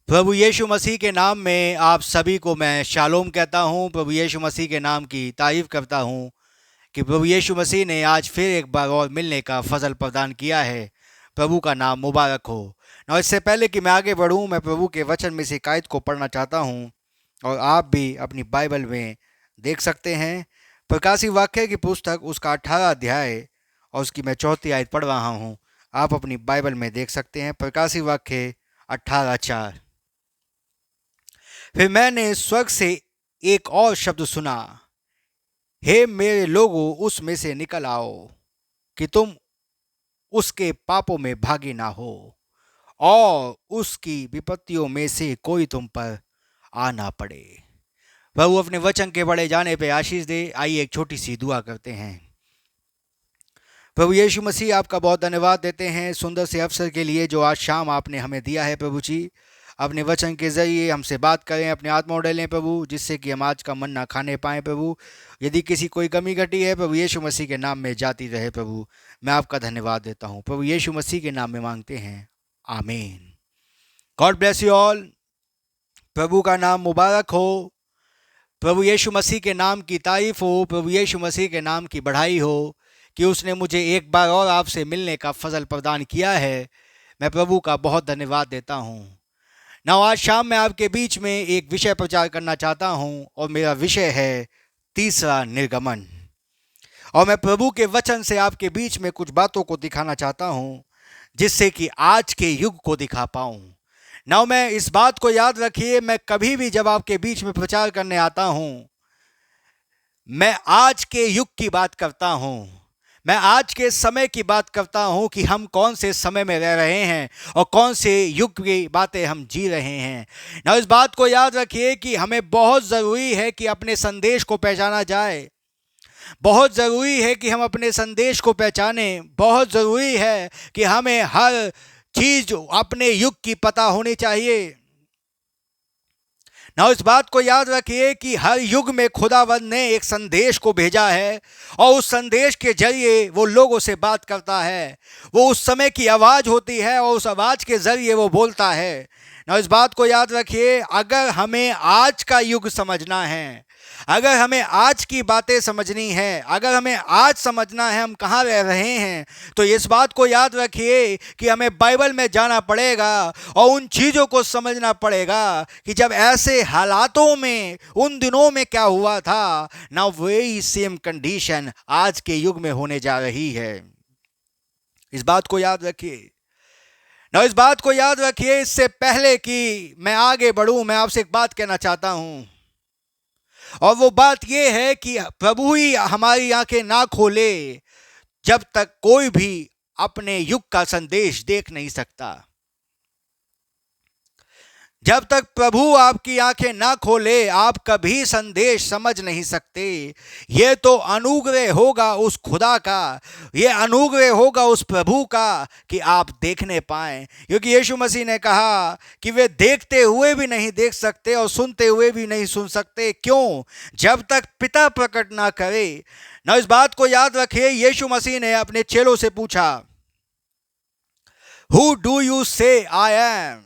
प्रभु यीशु मसीह के नाम में आप सभी को मैं शालोम कहता हूं। प्रभु यीशु मसीह के नाम की तारीफ करता हूं कि प्रभु यीशु मसीह ने आज फिर एक बार और मिलने का फजल प्रदान किया है। प्रभु का नाम मुबारक हो। और इससे पहले कि मैं आगे बढ़ूं, मैं प्रभु के वचन में से एक आयत को पढ़ना चाहता हूं और आप भी अपनी बाइबल में देख सकते हैं। प्रकाशित वाक्य की पुस्तक उसका 18 अध्याय और उसकी मैं 4 आयत पढ़ रहा हूं। आप अपनी बाइबल में देख सकते हैं। प्रकाशित वाक्य 18:4। फिर मैंने स्वर्ग से एक और शब्द सुना, हे मेरे लोगों, उसमें से निकल आओ कि तुम उसके पापों में भागी ना हो और उसकी विपत्तियों में से कोई तुम पर आ ना पड़े। प्रभु अपने वचन के बढ़े जाने पे आशीष दे। आइए एक छोटी सी दुआ करते हैं। प्रभु यीशु मसीह, आपका बहुत धन्यवाद देते हैं सुंदर से अवसर के लिए जो आज शाम आपने हमें दिया है। प्रभु जी, अपने वचन के ज़रिए हमसे बात करें, अपने आत्मा डालें प्रभु, जिससे कि हम आज का मन्ना खाने पाएँ प्रभु। यदि किसी कोई कमी घटी है प्रभु यीशु मसीह के नाम में जाती रहे प्रभु। मैं आपका धन्यवाद देता हूँ। प्रभु यीशु मसीह के नाम में मांगते हैं, आमीन। God bless you all. प्रभु का नाम मुबारक हो। प्रभु यीशु मसीह के नाम की तारीफ हो। प्रभु यीशु मसीह के नाम की बढ़ाई हो कि उसने मुझे एक बार और आपसे मिलने का फजल प्रदान किया है। मैं प्रभु का बहुत धन्यवाद देता हूँ। ना आज शाम मैं आपके बीच में एक विषय प्रचार करना चाहता हूँ और मेरा विषय है तीसरा निर्गमन। और मैं प्रभु के वचन से आपके बीच में कुछ बातों को दिखाना चाहता हूँ जिससे कि आज के युग को दिखा पाऊँ। ना मैं इस बात को याद रखिए, मैं कभी भी जब आपके बीच में प्रचार करने आता हूँ, मैं आज के युग की बात करता हूँ। मैं आज के समय की बात करता हूं कि हम कौन से समय में रह रहे हैं और कौन से युग की बातें हम जी रहे हैं। ना इस बात को याद रखिए कि हमें बहुत ज़रूरी है कि अपने संदेश को पहचाना जाए। बहुत ज़रूरी है कि हम अपने संदेश को पहचानें। बहुत ज़रूरी है कि हमें हर चीज़ अपने युग की पता होनी चाहिए। ना इस बात को याद रखिए कि हर युग में खुदावंद ने एक संदेश को भेजा है और उस संदेश के जरिए वो लोगों से बात करता है। वो उस समय की आवाज़ होती है और उस आवाज़ के जरिए वो बोलता है। ना इस बात को याद रखिए, अगर हमें आज का युग समझना है, अगर हमें आज की बातें समझनी है, अगर हमें आज समझना है हम कहाँ रह रहे हैं, तो इस बात को याद रखिए कि हमें बाइबल में जाना पड़ेगा और उन चीज़ों को समझना पड़ेगा कि जब ऐसे हालातों में उन दिनों में क्या हुआ था, ना वही सेम कंडीशन आज के युग में होने जा रही है। इस बात को याद रखिए। ना इस बात को याद रखिए। इससे पहले कि मैं आगे बढ़ूं, मैं आपसे एक बात कहना चाहता हूं और वो बात ये है कि प्रभु ही हमारी आंखें ना खोले जब तक कोई भी अपने युग का संदेश देख नहीं सकता। जब तक प्रभु आपकी आंखें ना खोले आप कभी संदेश समझ नहीं सकते। ये तो अनुग्रह होगा उस खुदा का, ये अनुग्रह होगा उस प्रभु का कि आप देखने पाएं। क्योंकि यीशु मसीह ने कहा कि वे देखते हुए भी नहीं देख सकते और सुनते हुए भी नहीं सुन सकते। क्यों? जब तक पिता प्रकट ना करे। ना इस बात को याद रखिए, यीशु मसीह ने अपने चेलों से पूछा, हु डू यू से आई एम?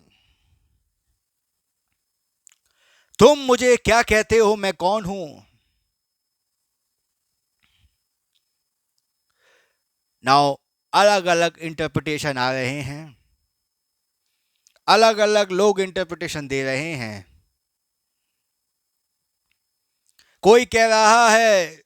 तुम मुझे क्या कहते हो, मैं कौन हूं? नाउ अलग अलग इंटरप्रिटेशन आ रहे हैं, अलग अलग लोग इंटरप्रिटेशन दे रहे हैं। कोई कह रहा है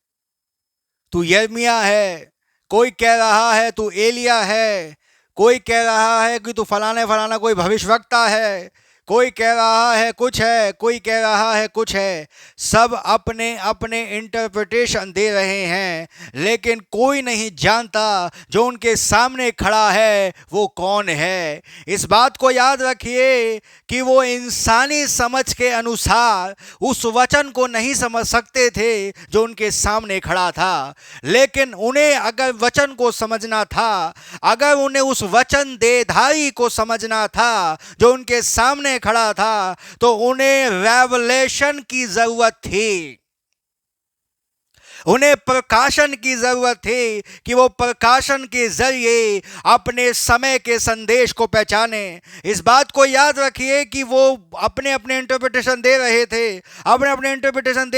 तू यर्मिया है, कोई कह रहा है तू एलिया है, कोई कह रहा है कि तू फलाने फलाना कोई भविष्यवक्ता है, कोई कह रहा है कुछ है, कोई कह रहा है कुछ है। सब अपने अपने इंटरप्रिटेशन दे रहे हैं, लेकिन कोई नहीं जानता जो उनके सामने खड़ा है वो कौन है। इस बात को याद रखिए कि वो इंसानी समझ के अनुसार उस वचन को नहीं समझ सकते थे जो उनके सामने खड़ा था। लेकिन उन्हें अगर वचन को समझना था, अगर उन्हें उस वचन देधारी को समझना था जो उनके सामने खड़ा था, तो उन्हें रेवलेशन की जरूरत थी। उन्हें प्रकाशन की जरूरत थी कि वो प्रकाशन के जरिए अपने समय के संदेश को पहचाने। इस बात को याद रखिए कि वो अपने अपने इंटरप्रिटेशन दे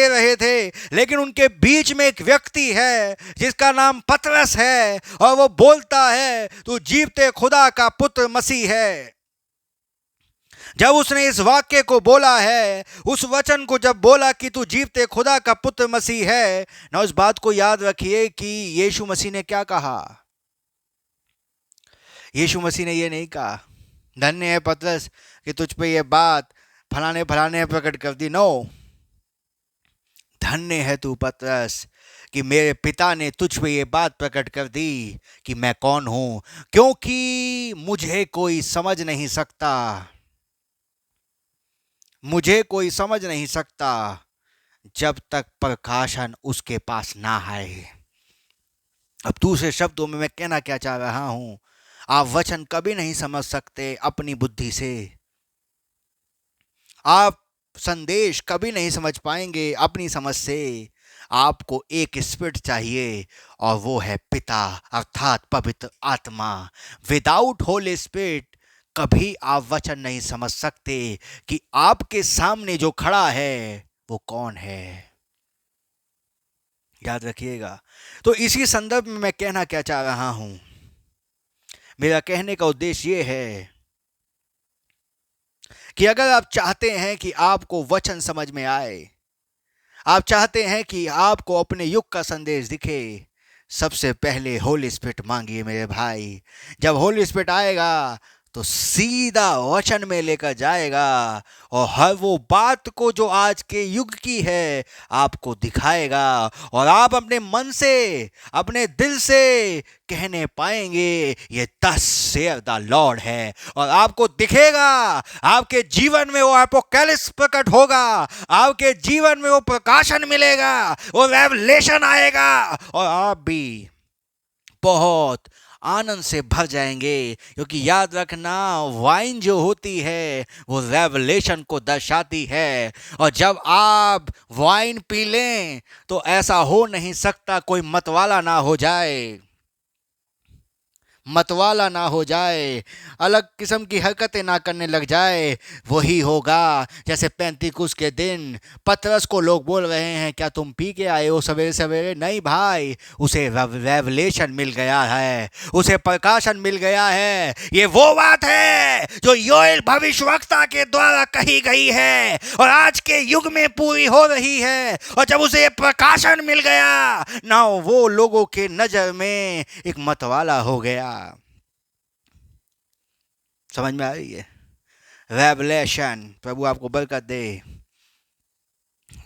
रहे थे, लेकिन उनके बीच में एक व्यक्ति है जिसका नाम पतरस है, और वो बोलता है तू जीवते खुदा का पुत्र मसीह है। जब उसने इस वाक्य को बोला है, उस वचन को जब बोला कि तू जीवते खुदा का पुत्र मसीह है ना, उस बात को याद रखिए कि यीशु मसीह ने क्या कहा। यीशु मसीह ने ये नहीं कहा धन्य है पतरस कि तुझ पे ये बात फलाने फलाने प्रकट कर दी। नो, धन्य है तू पतरस कि मेरे पिता ने तुझ पे ये बात प्रकट कर दी कि मैं कौन हूं, क्योंकि मुझे कोई समझ नहीं सकता, जब तक प्रकाशन उसके पास ना आए। अब दूसरे शब्दों में मैं कहना क्या चाह रहा हूं, आप वचन कभी नहीं समझ सकते अपनी बुद्धि से, आप संदेश कभी नहीं समझ पाएंगे अपनी समझ से। आपको एक स्पिरिट चाहिए और वो है पिता अर्थात पवित्र आत्मा। विदाउट होली स्पिरिट कभी आप वचन नहीं समझ सकते कि आपके सामने जो खड़ा है वो कौन है। याद रखिएगा। तो इसी संदर्भ में मैं कहना क्या चाह रहा हूं, मेरा कहने का उद्देश्य ये है कि अगर आप चाहते हैं कि आपको वचन समझ में आए, आप चाहते हैं कि आपको अपने युग का संदेश दिखे, सबसे पहले होली स्पिरिट मांगिए मेरे भाई। जब होली स्पिरिट आएगा तो सीधा वचन में लेकर जाएगा और हर वो बात को जो आज के युग की है आपको दिखाएगा, और आप अपने मन से अपने दिल से कहने पाएंगे ये दस सेयर द लॉर्ड है, और आपको दिखेगा, आपके जीवन में वो एपोकैलिप्स प्रकट होगा, आपके जीवन में वो प्रकाशन मिलेगा, वो रेवलेशन आएगा, और आप भी बहुत आनंद से भर जाएंगे। क्योंकि याद रखना, वाइन जो होती है वो रेवलेशन को दर्शाती है, और जब आप वाइन पी लें तो ऐसा हो नहीं सकता कोई मतवाला ना हो जाए, अलग किस्म की हरकतें ना करने लग जाए। वही होगा जैसे पैंतीकुस के दिन पतरस को लोग बोल रहे हैं क्या तुम पी के आए हो सवेरे सवेरे? नहीं भाई, उसे रेवलेशन मिल गया है, उसे प्रकाशन मिल गया है। ये वो बात है जो योएल भविष्यवक्ता के द्वारा कही गई है और आज के युग में पूरी हो रही है। और जब उसे प्रकाशन मिल गया ना, वो लोगों के नजर में एक मतवाला हो गया। समझ में आ रही है? रेवलेशन, प्रभु आपको बरकत दे,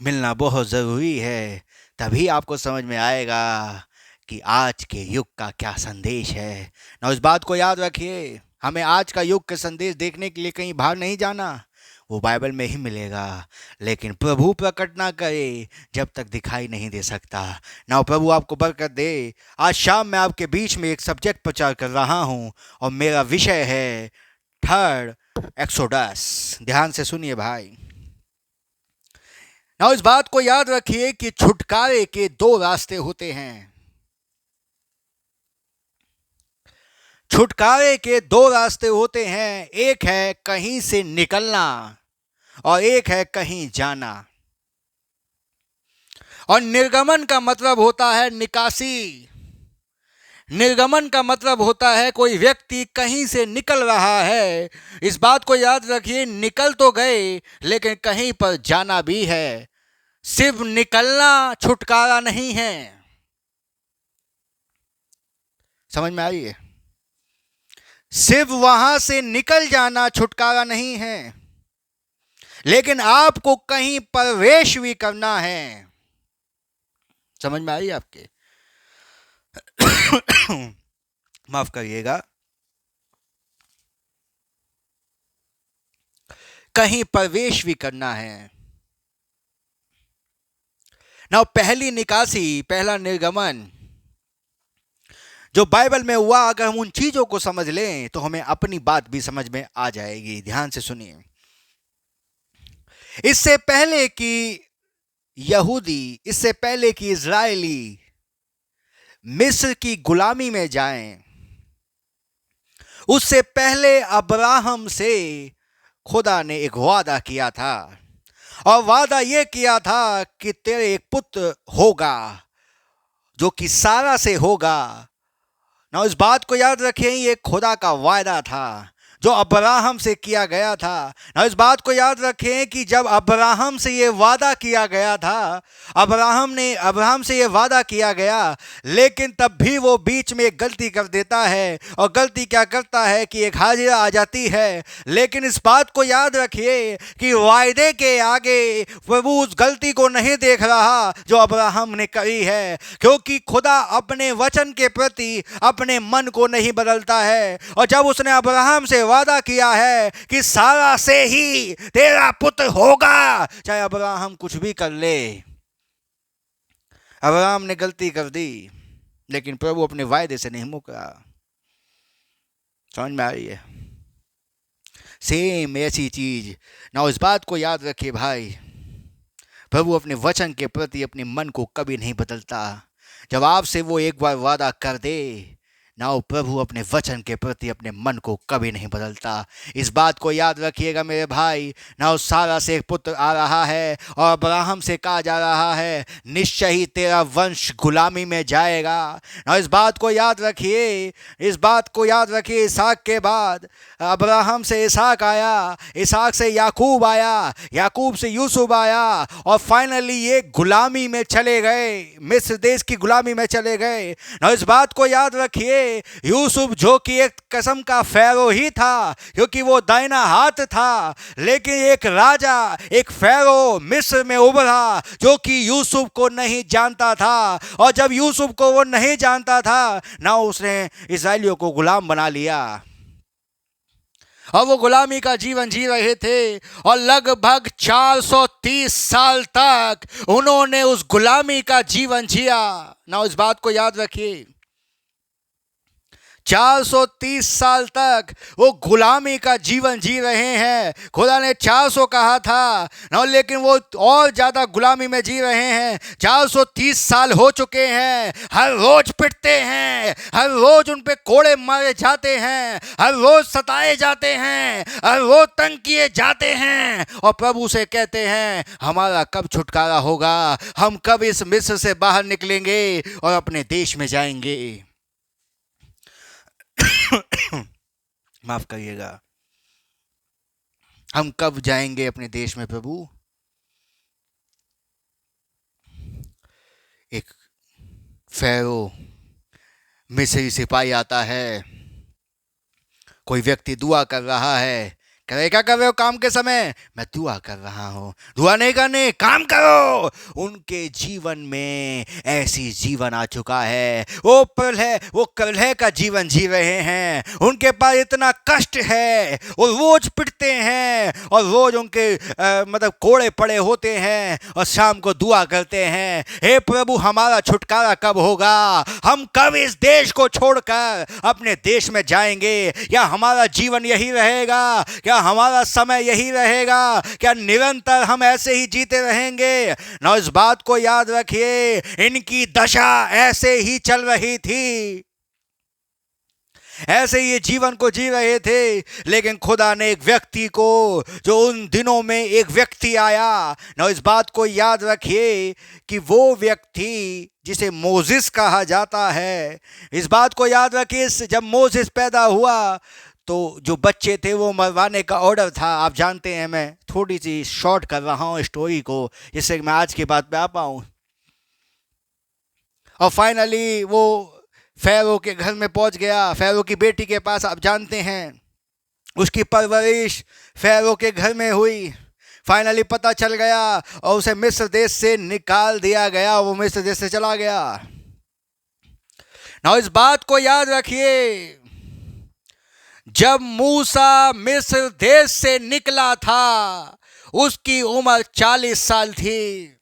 मिलना बहुत जरूरी है, तभी आपको समझ में आएगा कि आज के युग का क्या संदेश है ना। उस बात को याद रखिए, हमें आज का युग का संदेश देखने के लिए कहीं बाहर नहीं जाना, वो बाइबल में ही मिलेगा। लेकिन प्रभु प्रकट ना करे जब तक दिखाई नहीं दे सकता ना। प्रभु आपको बरकत दे। आज शाम मैं आपके बीच में एक सब्जेक्ट प्रचार कर रहा हूँ और मेरा विषय है थर्ड एक्सोडस। ध्यान से सुनिए भाई। ना इस बात को याद रखिए कि छुटकारे के दो रास्ते होते हैं। छुटकारे के दो रास्ते होते हैं, एक है कहीं से निकलना और एक है कहीं जाना। और निर्गमन का मतलब होता है निकासी। निर्गमन का मतलब होता है कोई व्यक्ति कहीं से निकल रहा है। इस बात को याद रखिए, निकल तो गए लेकिन कहीं पर जाना भी है। सिर्फ निकलना छुटकारा नहीं है। समझ में आ रही है? सिर्फ वहां से निकल जाना छुटकारा नहीं है, लेकिन आपको कहीं प्रवेश भी करना है। समझ में आ रही है आपके? माफ करिएगा, कहीं प्रवेश भी करना है ना। पहली निकासी, पहला निर्गमन जो बाइबल में हुआ, अगर हम उन चीजों को समझ लें तो हमें अपनी बात भी समझ में आ जाएगी। ध्यान से सुनिए। इससे पहले कि यहूदी, इससे पहले कि इजरायली मिस्र की गुलामी में जाएं, उससे पहले अब्राहम से खुदा ने एक वादा किया था, और वादा यह किया था कि तेरे एक पुत्र होगा जो कि सारा से होगा। ना इस बात को याद रखें, ये खुदा का वादा था जो अब्राहम से किया गया था। ना इस बात को याद रखें कि जब अब्राहम से ये वादा किया गया था, अब्राहम से ये वादा किया गया, लेकिन तब भी वो बीच में एक गलती कर देता है। और गलती क्या करता है कि एक हाजिरा आ जाती है। लेकिन इस बात को याद रखिए कि वायदे के आगे प्रभु उस गलती को नहीं देख रहा जो अब्राहम ने करी है, क्योंकि खुदा अपने वचन के प्रति अपने मन को नहीं बदलता है। और जब उसने अब्राहम से वादा किया है कि सारा से ही तेरा पुत्र होगा, चाहे अब्राहम कुछ भी कर ले। अब्राहम ने गलती कर दी, लेकिन प्रभु अपने वायदे से नहीं मुकरा। समझ में आ रही है? सेम ऐसी चीज ना, इस बात को याद रखिए भाई, प्रभु अपने वचन के प्रति अपने मन को कभी नहीं बदलता। जब आपसे वो एक बार वादा कर दे ना, प्रभु अपने वचन के प्रति अपने मन को कभी नहीं बदलता। इस बात को याद रखिएगा मेरे भाई। ना सारा से एक पुत्र आ रहा है और अब्राहम से कहा जा रहा है निश्चय ही तेरा वंश गुलामी में जाएगा। ना इस बात को याद रखिए, इस बात को याद रखिए। इसहाक के बाद अब्राहम से इसहाक आया, इसहाक से याकूब आया, याकूब से यूसुफ आया, और फाइनली ये गुलामी में चले गए, मिस्र देश की गुलामी में चले गए। ना इस बात को याद रखिए, यूसुफ जो कि एक किस्म का फैरो ही था, क्योंकि वो दाहिना हाथ था, लेकिन एक राजा, एक फैरो मिस्र में उभरा जो कि यूसुफ को नहीं जानता था। और जब यूसुफ को वो नहीं जानता था ना, उसने इस्राएलियों को गुलाम बना लिया, और वो गुलामी का जीवन जी रहे थे। और लगभग 430 साल तक उन्होंने उस गुलामी का जीवन जिया। ना इस बात को याद रखिए, 430 साल तक वो गुलामी का जीवन जी रहे हैं। खुदा ने 400 कहा था ना, लेकिन वो और ज़्यादा गुलामी में जी रहे हैं। 430 साल हो चुके हैं, हर रोज पिटते हैं, हर रोज उन पे कोड़े मारे जाते हैं, हर रोज सताए जाते हैं, हर रोज तंग किए जाते हैं। और प्रभु से कहते हैं हमारा कब छुटकारा होगा, हम कब इस मिस्र से बाहर निकलेंगे और अपने देश में जाएंगे। माफ करिएगा, हम कब जाएंगे अपने देश में प्रभु। एक फैरो मिस्री सिपाही आता है, कोई व्यक्ति दुआ कर रहा है, कह रहे क्या कर रहे हो काम के समय? मैं दुआ कर रहा हूँ। दुआ नहीं करने, काम करो। उनके जीवन में ऐसी जीवन आ चुका है, वो कलह का जीवन जी रहे हैं। उनके पास इतना कष्ट है, वो रोज पिटते हैं और रोज उनके मतलब कोड़े पड़े होते हैं, और शाम को दुआ करते हैं हे प्रभु हमारा छुटकारा कब होगा, हम कब इस देश को छोड़कर अपने देश में जाएंगे, या हमारा जीवन यही रहेगा, क्या हमारा समय यही रहेगा, क्या निरंतर हम ऐसे ही जीते रहेंगे। ना इस बात को याद रखिए, इनकी दशा ऐसे ही चल रही थी, ऐसे ये जीवन को जी रहे थे। लेकिन खुदा ने एक व्यक्ति को, जो उन दिनों में एक व्यक्ति आया, ना इस बात को याद रखिए कि वो व्यक्ति जिसे मोजिस कहा जाता है, इस बात को याद रखिए जब मोजिस पैदा हुआ तो जो बच्चे थे वो मरवाने का ऑर्डर था। आप जानते हैं, मैं थोड़ी सी शॉर्ट कर रहा हूँ स्टोरी को, जिससे मैं आज की बात पे आ पाऊँ। और फाइनली वो फैरो के घर में पहुंच गया, फैरो की बेटी के पास। आप जानते हैं उसकी परवरिश फैरो के घर में हुई। फाइनली पता चल गया और उसे मिस्र देश से निकाल दिया गया, वो मिस्र देश से चला गया। ना इस बात को याद रखिए, जब मूसा मिस्र देश से निकला था उसकी उम्र 40 साल थी,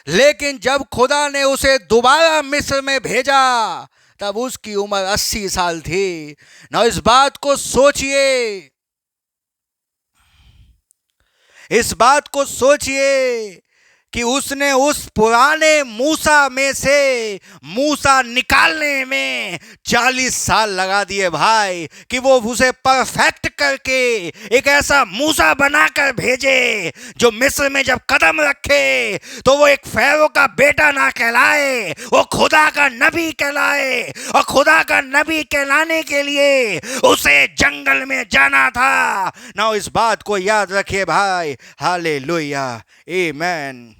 लेकिन जब खुदा ने उसे दोबारा मिस्र में भेजा तब उसकी उम्र 80 साल थी। ना इस बात को सोचिए, इस बात को सोचिए कि उसने उस पुराने मूसा में से मूसा निकालने में 40 साल लगा दिए भाई, कि वो उसे परफेक्ट करके एक ऐसा मूसा बनाकर भेजे जो मिस्र में जब कदम रखे तो वो एक फैरो का बेटा ना कहलाए, वो खुदा का नबी कहलाए। और खुदा का नबी कहलाने के लिए उसे जंगल में जाना था ना। इस बात को याद रखिए भाई। हालेलुया, आमीन।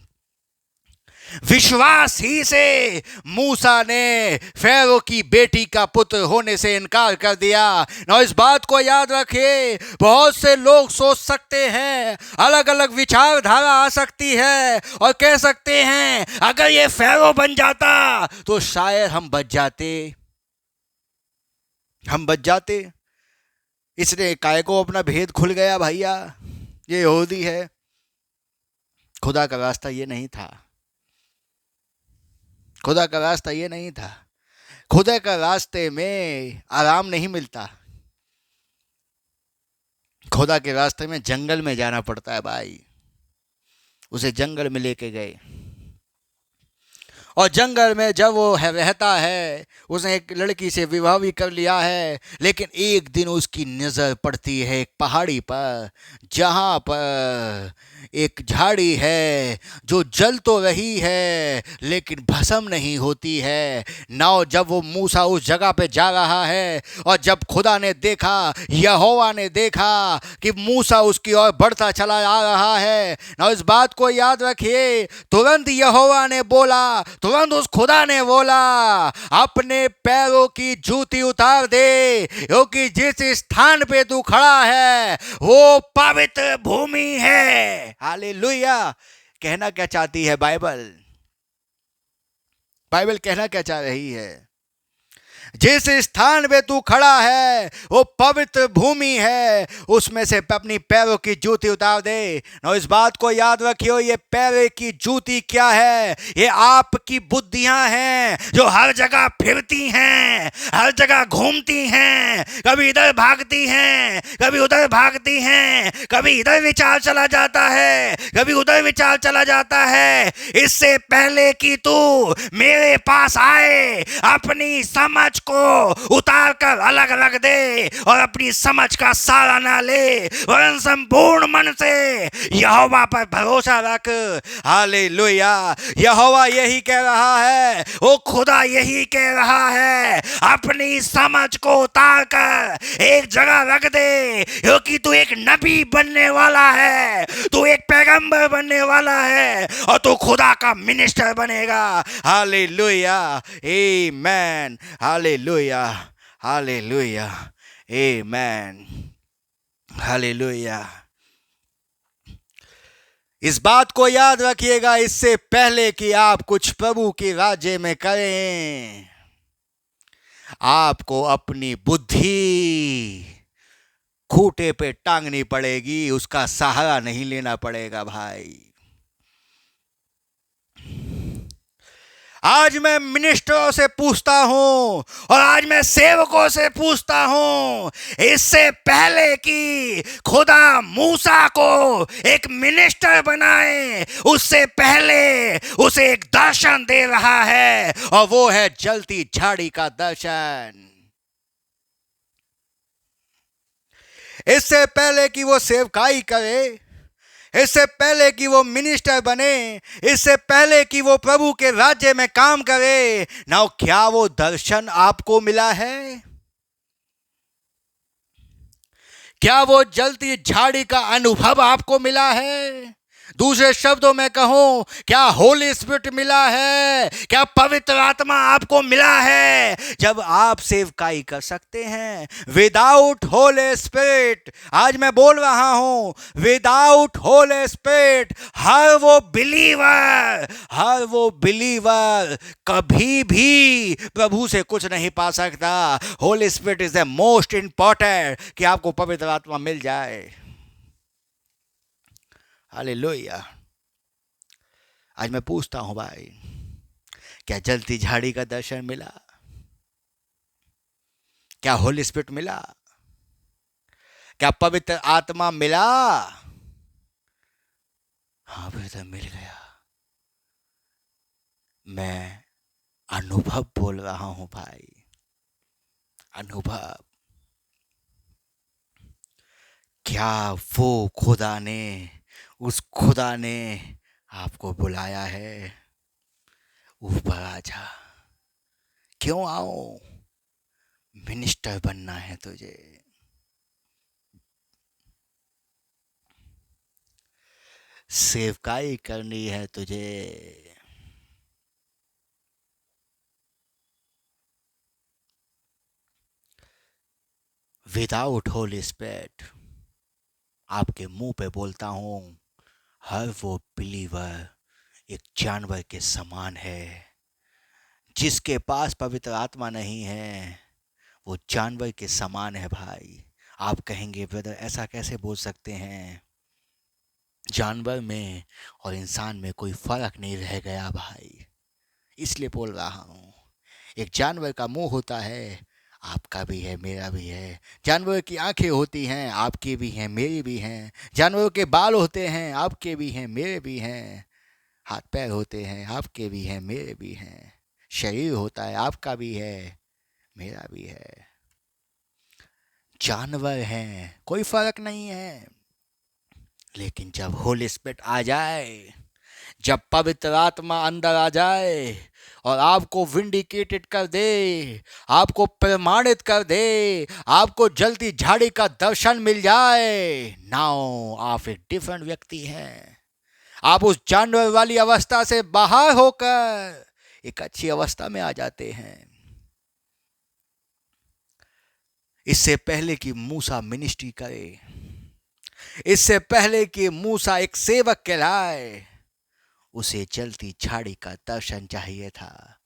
विश्वास ही से मूसा ने फैरो की बेटी का पुत्र होने से इनकार कर दिया। ना इस बात को याद रखिए, बहुत से लोग सोच सकते हैं, अलग अलग विचारधारा आ सकती है और कह सकते हैं अगर ये फैरो बन जाता तो शायद हम बच जाते। इसने काय को अपना भेद खुल गया भैया, ये यहूदी है। खुदा का रास्ता ये नहीं था। खुदा का रास्ता ये नहीं था। खुदा का रास्ते में आराम नहीं मिलता। खुदा के रास्ते में जंगल में जाना पड़ता है भाई। उसे जंगल में लेके गए और जंगल में जब वो रहता है, उसने एक लड़की से विवाह भी कर लिया है, लेकिन एक दिन उसकी नज़र पड़ती है एक पहाड़ी पर, जहाँ पर एक झाड़ी है जो जल तो रही है लेकिन भस्म नहीं होती है। नाउ जब वो मूसा उस जगह पे जा रहा है और जब खुदा ने देखा, यहोवा ने देखा कि मूसा उसकी ओर बढ़ता चला आ रहा है, नाउ इस बात को याद रखिए, तुरंत यहोवा ने बोला, तुरंत उस खुदा ने बोला, अपने पैरों की जूती उतार दे, क्योंकि जिस स्थान पे तू खड़ा है वो पवित्र भूमि है। हालेलुया। कहना क्या चाहती है बाइबल? बाइबल कहना क्या चाह रही है? जिस स्थान पे तू खड़ा है वो पवित्र भूमि है, उसमें से अपनी पैरों की जूती उतार दे। और इस बात को याद रखियो, ये पैरों की जूती क्या है? ये आपकी बुद्धियां हैं जो हर जगह फिरती हैं, हर जगह घूमती हैं, कभी इधर भागती हैं, कभी उधर भागती हैं, कभी इधर विचार चला जाता है, कभी उधर विचार चला जाता है। इससे पहले कि तू मेरे पास आए, अपनी समझ को उतार कर अलग रख दे और अपनी समझ का सहारा ना ले, वरन संपूर्ण मन से यहोवा पर भरोसा रख। हालेलुया। यहोवा यही कह रहा है, वो खुदा यही कह रहा है, अपनी समझ को उतार कर एक जगह रख दे, क्योंकि तू एक नबी बनने वाला है, तू एक पैगंबर बनने वाला है और तू खुदा का मिनिस्टर बनेगा। हालेलुया, आमीन। हालेलुया, हालेलुया, आमीन, हालेलुया। इस बात को याद रखिएगा, इससे पहले कि आप कुछ प्रभु के राज्य में करें, आपको अपनी बुद्धि खूंटे पे टांगनी पड़ेगी, उसका सहारा नहीं लेना पड़ेगा भाई। आज मैं मिनिस्टरों से पूछता हूं और आज मैं सेवकों से पूछता हूं, इससे पहले कि खुदा मूसा को एक मिनिस्टर बनाए, उससे पहले उसे एक दर्शन दे रहा है, और वो है जलती झाड़ी का दर्शन। इससे पहले कि वो सेवकाई करे, इससे पहले कि वो मिनिस्टर बने, इससे पहले कि वो प्रभु के राज्य में काम करे, ना क्या वो दर्शन आपको मिला है? क्या वो जलती झाड़ी का अनुभव आपको मिला है? दूसरे शब्दों में कहूं, क्या होली स्पिरिट मिला है? क्या पवित्र आत्मा आपको मिला है जब आप सेवकाई कर सकते हैं? विदाउट होली स्पिरिट, आज मैं बोल रहा हूं, विदाउट होली स्पिरिट हर वो बिलीवर कभी भी प्रभु से कुछ नहीं पा सकता। Holi spirit is the most important, कि आपको पवित्र आत्मा मिल जाए। हालेलुया। आज मैं पूछता हूं भाई, क्या जलती झाड़ी का दर्शन मिला? क्या होली स्पिरिट मिला? क्या पवित्र आत्मा मिला? हाँ ब्रदर, मिल गया। मैं अनुभव बोल रहा हूँ भाई, अनुभव। क्या वो खुदा ने, उस खुदा ने आपको बुलाया है? ऊपर आ जा। क्यों आओ? मिनिस्टर बनना है तुझे। सेवकाई करनी है तुझे। विदाउट होली स्पिरिट, आपके मुंह पे बोलता हूँ, हर वो बिलीवर एक जानवर के समान है। जिसके पास पवित्र आत्मा नहीं है वो जानवर के समान है भाई। आप कहेंगे ब्रदर ऐसा कैसे बोल सकते हैं? जानवर में और इंसान में कोई फर्क नहीं रह गया भाई, इसलिए बोल रहा हूँ। एक जानवर का मुंह होता है, आपका भी है, मेरा भी है। जानवर की आंखें होती हैं, आपकी भी हैं, मेरी भी हैं। जानवरों के बाल होते हैं, आपके भी हैं, मेरे भी हैं। हाथ पैर होते हैं, आपके भी हैं, मेरे भी हैं। शरीर होता है, आपका भी है, मेरा भी है। जानवर हैं, कोई फर्क नहीं है। लेकिन जब होली स्पिरिट आ जाए, जब पवित्र आत्मा अंदर आ जाए और आपको विंडिकेटेड कर दे, आपको प्रमाणित कर दे, आपको जलती झाड़ी का दर्शन मिल जाए, नाउ आप एक डिफरेंट व्यक्ति हैं। आप उस जानवर वाली अवस्था से बाहर होकर एक अच्छी अवस्था में आ जाते हैं। इससे पहले कि मूसा मिनिस्ट्री करे, इससे पहले कि मूसा एक सेवक कहलाए, उसे जलती झाड़ी का दर्शन चाहिए था।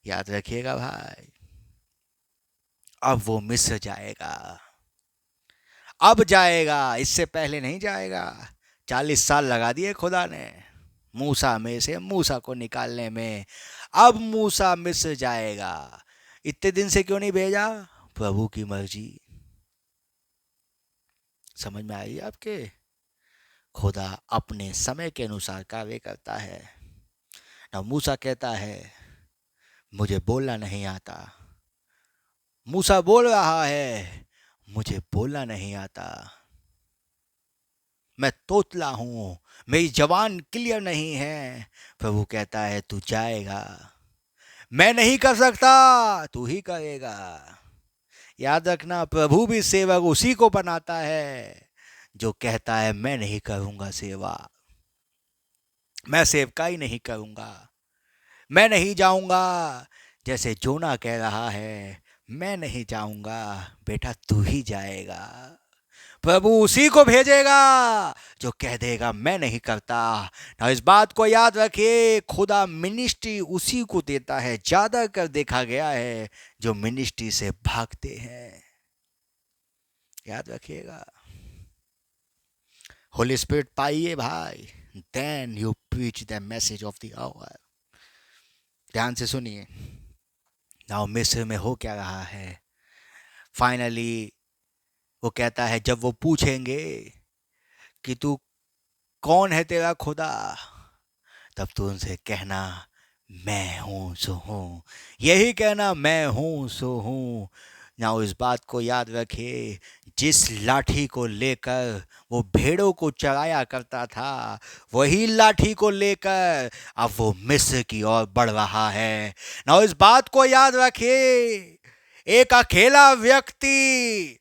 याद रखिएगा भाई। अब वो मिस्र जाएगा, अब जाएगा, इससे पहले नहीं जाएगा। 40 साल लगा दिए खुदा ने मूसा में से मूसा को निकालने में। अब मूसा मिस्र जाएगा। इतने दिन से क्यों नहीं भेजा? प्रभु की मर्जी। समझ में आई आपके? खुदा अपने समय के अनुसार कार्य करता है ना। मूसा कहता है मुझे बोलना नहीं आता। मूसा बोल रहा है मुझे बोलना नहीं आता, मैं तोतला हूं, मेरी जबान क्लियर नहीं है। प्रभु कहता है तू जाएगा, मैं नहीं कर सकता, तू ही करेगा। याद रखना, प्रभु भी सेवक उसी को बनाता है जो कहता है मैं नहीं करूंगा सेवा, मैं सेवकाई नहीं करूंगा, मैं नहीं जाऊंगा। जैसे जोना कह रहा है मैं नहीं जाऊंगा, बेटा तू ही जाएगा। प्रभु उसी को भेजेगा जो कह देगा मैं नहीं करता। ना इस बात को याद रखिए, खुदा मिनिस्ट्री उसी को देता है, ज्यादा कर देखा गया है जो मिनिस्ट्री से भागते हैं। याद रखिएगा। होली स्पिरिट पाइए भाई, then you preach the message of the hour. ध्यान से सुनिए। नाउ मिस्र में हो क्या रहा है? फाइनली वो कहता है, जब वो पूछेंगे कि तू कौन है तेरा खुदा, तब तू उनसे कहना मैं हूं सो हूं। यही कहना मैं हूं सो हूं। ना इस बात को याद रखिए, जिस लाठी को लेकर वो भेड़ों को चराया करता था, वही लाठी को लेकर अब वो मिस्र की ओर बढ़ रहा है। ना इस बात को याद रखिए, एक अकेला व्यक्ति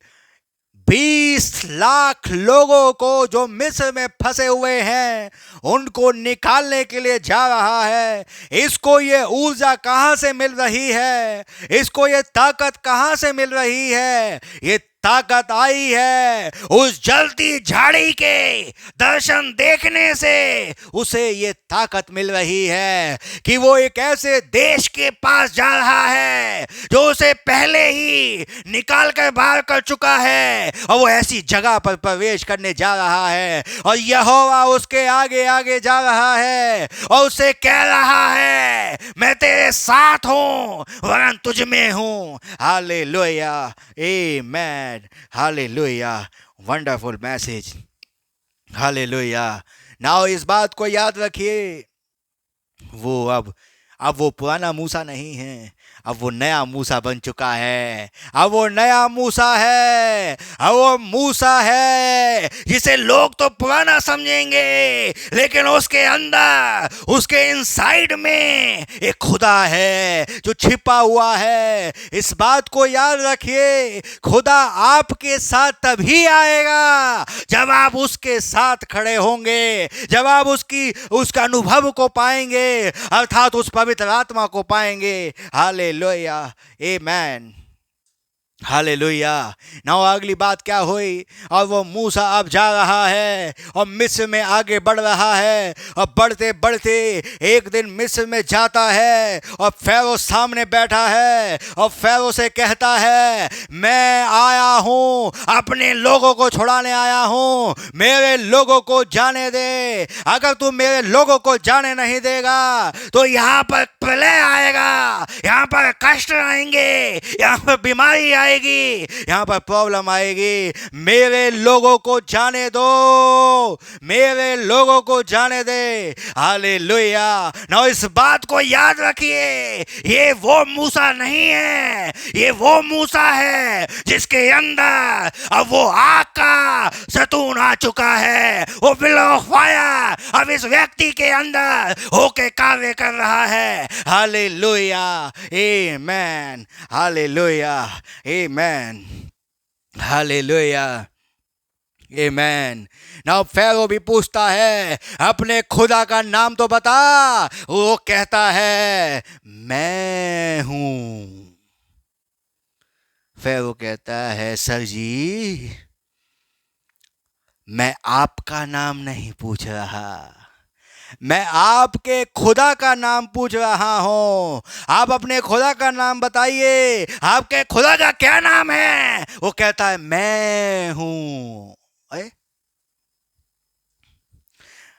20 लाख लोगों को जो मिस्र में फंसे हुए हैं उनको निकालने के लिए जा रहा है। इसको ये ऊर्जा कहां से मिल रही है? इसको ये ताकत कहां से मिल रही है? ये ताकत आई है उस जलती झाड़ी के दर्शन देखने से। उसे ये ताकत मिल रही है कि वो एक ऐसे देश के पास जा रहा है जो उसे पहले ही निकाल कर बाहर कर चुका है, और वो ऐसी जगह पर प्रवेश करने जा रहा है और यहोवा उसके आगे आगे जा रहा है और उसे कह रहा है मैं तेरे साथ हूं, वरन तुझ में हूं। Hallelujah, amen, hallelujah, wonderful message, hallelujah. ना इस बात को याद रखिए, वो अब वो पुराना मूसा नहीं है, अब वो नया मूसा बन चुका है। अब वो नया मूसा है, अब वो मूसा है जिसे लोग तो पुराना समझेंगे, लेकिन उसके अंदर, उसके इनसाइड में एक खुदा है जो छिपा हुआ है। इस बात को याद रखिए, खुदा आपके साथ तभी आएगा जब आप उसके साथ खड़े होंगे, जब आप उसका अनुभव को पाएंगे, अर्थात उस पवित्र आत्मा को पाएंगे। Hallelujah, amen, hallelujah. ना अगली बात क्या हुई, और वो मूसा अब जा रहा है और मिस्र में आगे बढ़ रहा है, और बढ़ते बढ़ते एक दिन मिस्र में जाता है और फैरो सामने बैठा है और फैरो से कहता है, मैं आया हूँ, अपने लोगों को छुड़ाने आया हूँ, मेरे लोगों को जाने दे। अगर तू मेरे लोगों को जाने नहीं देगा तो यहाँ पर प्रलय आएगा, यहाँ पर कष्ट आएंगे, यहाँ पर बीमारी आएगी, यहां पर प्रॉब्लम आएगी। मेरे लोगों को जाने दो, मेरे लोगों को जाने दे। हालेलुया। ना इस बात को याद रखिए, ये वो मूसा नहीं है, ये वो मूसा है जिसके अंदर अब वो आग का सतून आ चुका है, वो विल ऑफ फायर अब इस व्यक्ति के अंदर होके कार्य कर रहा है। Hallelujah, amen, hallelujah, amen, hallelujah, आमेन। नाउ फैरो भी पूछता है, अपने खुदा का नाम तो बता। वो कहता है, मैं हूं। फैरो कहता है, सर जी, मैं आपका नाम नहीं पूछ रहा, मैं आपके खुदा का नाम पूछ रहा हूं। आप अपने खुदा का नाम बताइए, आपके खुदा का क्या नाम है? वो कहता है, मैं हूं।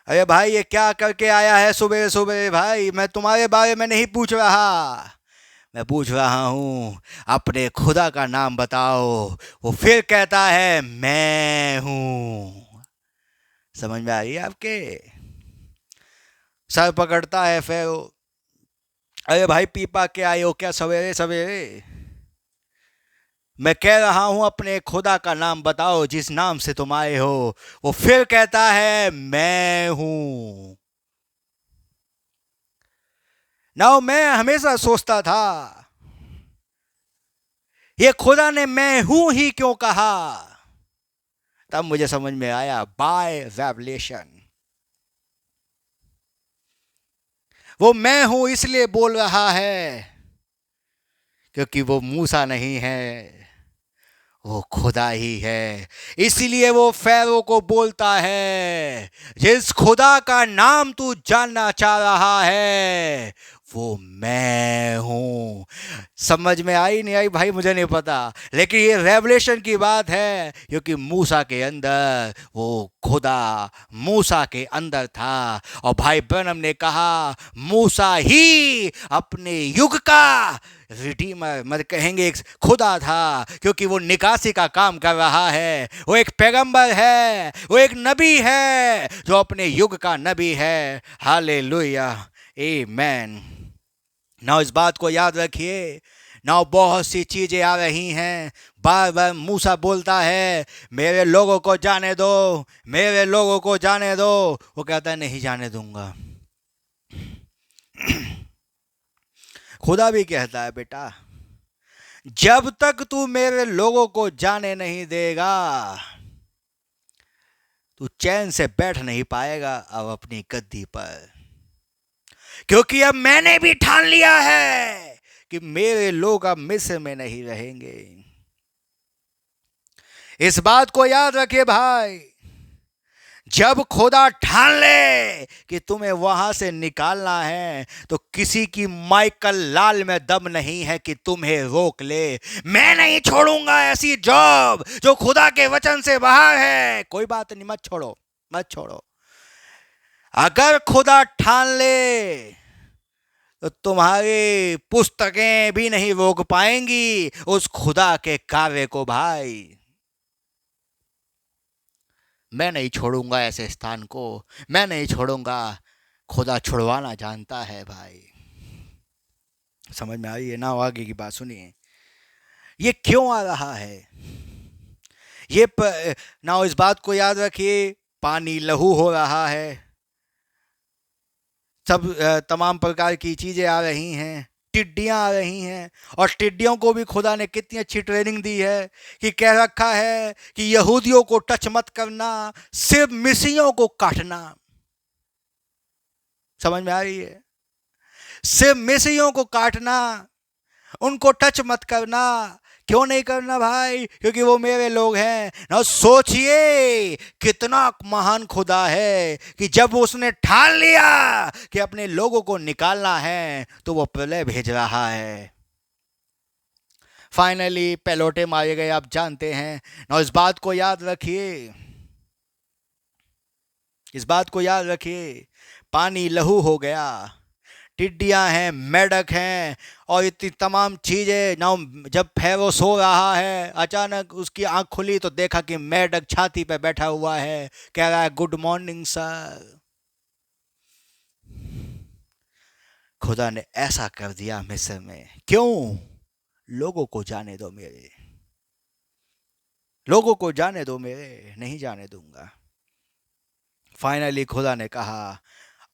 अरे भाई, ये क्या करके आया है सुबह सुबह? भाई, मैं तुम्हारे बारे में नहीं पूछ रहा, मैं पूछ रहा हूं अपने खुदा का नाम बताओ। वो फिर कहता है, मैं हूं। समझ में आ रही है आपके? सर पकड़ता है फिर, अरे भाई पीपा के आए हो क्या सवेरे सवेरे? मैं कह रहा हूं अपने खुदा का नाम बताओ जिस नाम से तुम आए हो। वो फिर कहता है, मैं हूं। ना मैं हमेशा सोचता था, ये खुदा ने मैं हूं ही क्यों कहा? तब मुझे समझ में आया, बाय रेवलेशन। वो मैं हूं इसलिए बोल रहा है क्योंकि वो मूसा नहीं है, वो खुदा ही है। इसलिए वो फैरो को बोलता है, जिस खुदा का नाम तू जानना चाह रहा है वो मैं हूं। समझ में आई नहीं आई भाई मुझे नहीं पता, लेकिन ये रेवलेशन की बात है, क्योंकि मूसा के अंदर वो खुदा मूसा के अंदर था। और भाई ब्रनम ने कहा, मूसा ही अपने युग का रिडीमर, मतलब कहेंगे एक खुदा था, क्योंकि वो निकासी का काम कर रहा है। वो एक पैगंबर है, वो एक नबी है जो अपने युग का नबी है। हालेलुया, आमेन। ना इस बात को याद रखिए, ना बहुत सी चीजें आ रही हैं, बार बार मूसा बोलता है, मेरे लोगों को जाने दो, मेरे लोगों को जाने दो। वो कहता है, नहीं जाने दूंगा। खुदा भी कहता है, बेटा जब तक तू मेरे लोगों को जाने नहीं देगा तू चैन से बैठ नहीं पाएगा अब अपनी गद्दी पर, क्योंकि अब मैंने भी ठान लिया है कि मेरे लोग अब मिस्र में नहीं रहेंगे। इस बात को याद रखिए भाई, जब खुदा ठान ले कि तुम्हें वहां से निकालना है तो किसी की माइकल लाल में दम नहीं है कि तुम्हें रोक ले। मैं नहीं छोड़ूंगा ऐसी जॉब जो खुदा के वचन से बाहर है। कोई बात नहीं, मत छोड़ो, मत छोड़ो। अगर खुदा ठान ले तो तुम्हारी पुस्तकें भी नहीं रोक पाएंगी उस खुदा के कार्य को। भाई मैं नहीं छोड़ूंगा ऐसे स्थान को, मैं नहीं छोड़ूंगा। खुदा छुड़वाना जानता है भाई। समझ में आ रही है ना? आगे की बात सुनिए, ये क्यों आ रहा है ना, इस बात को याद रखिए, पानी लहू हो रहा है, सब तमाम प्रकार की चीजें आ रही हैं, टिड्डियां आ रही हैं, और टिड्डियों को भी खुदा ने कितनी अच्छी ट्रेनिंग दी है कि कह रखा है कि यहूदियों को टच मत करना, सिर्फ मिस्रियों को काटना। समझ में आ रही है? सिर्फ मिस्रियों को काटना, उनको टच मत करना। क्यों नहीं करना भाई? क्योंकि वो मेरे लोग हैं ना। सोचिए कितना महान खुदा है कि जब उसने ठान लिया कि अपने लोगों को निकालना है तो वो प्रलय भेज रहा है। फाइनली पेलोटे मारे गए, आप जानते हैं ना। इस बात को याद रखिए, इस बात को याद रखिए, पानी लहू हो गया, टिड्डियां हैं, मेढक हैं, और इतनी तमाम चीजें ना। जब फेरो सो रहा है, अचानक उसकी आंख खुली तो देखा कि मेढक छाती पे बैठा हुआ है, कह रहा है गुड मॉर्निंग सर। खुदा ने ऐसा कर दिया मिस्र में। क्यों? लोगों को जाने दो मेरे, लोगों को जाने दो मेरे, नहीं जाने दूंगा। फाइनली खुदा ने कहा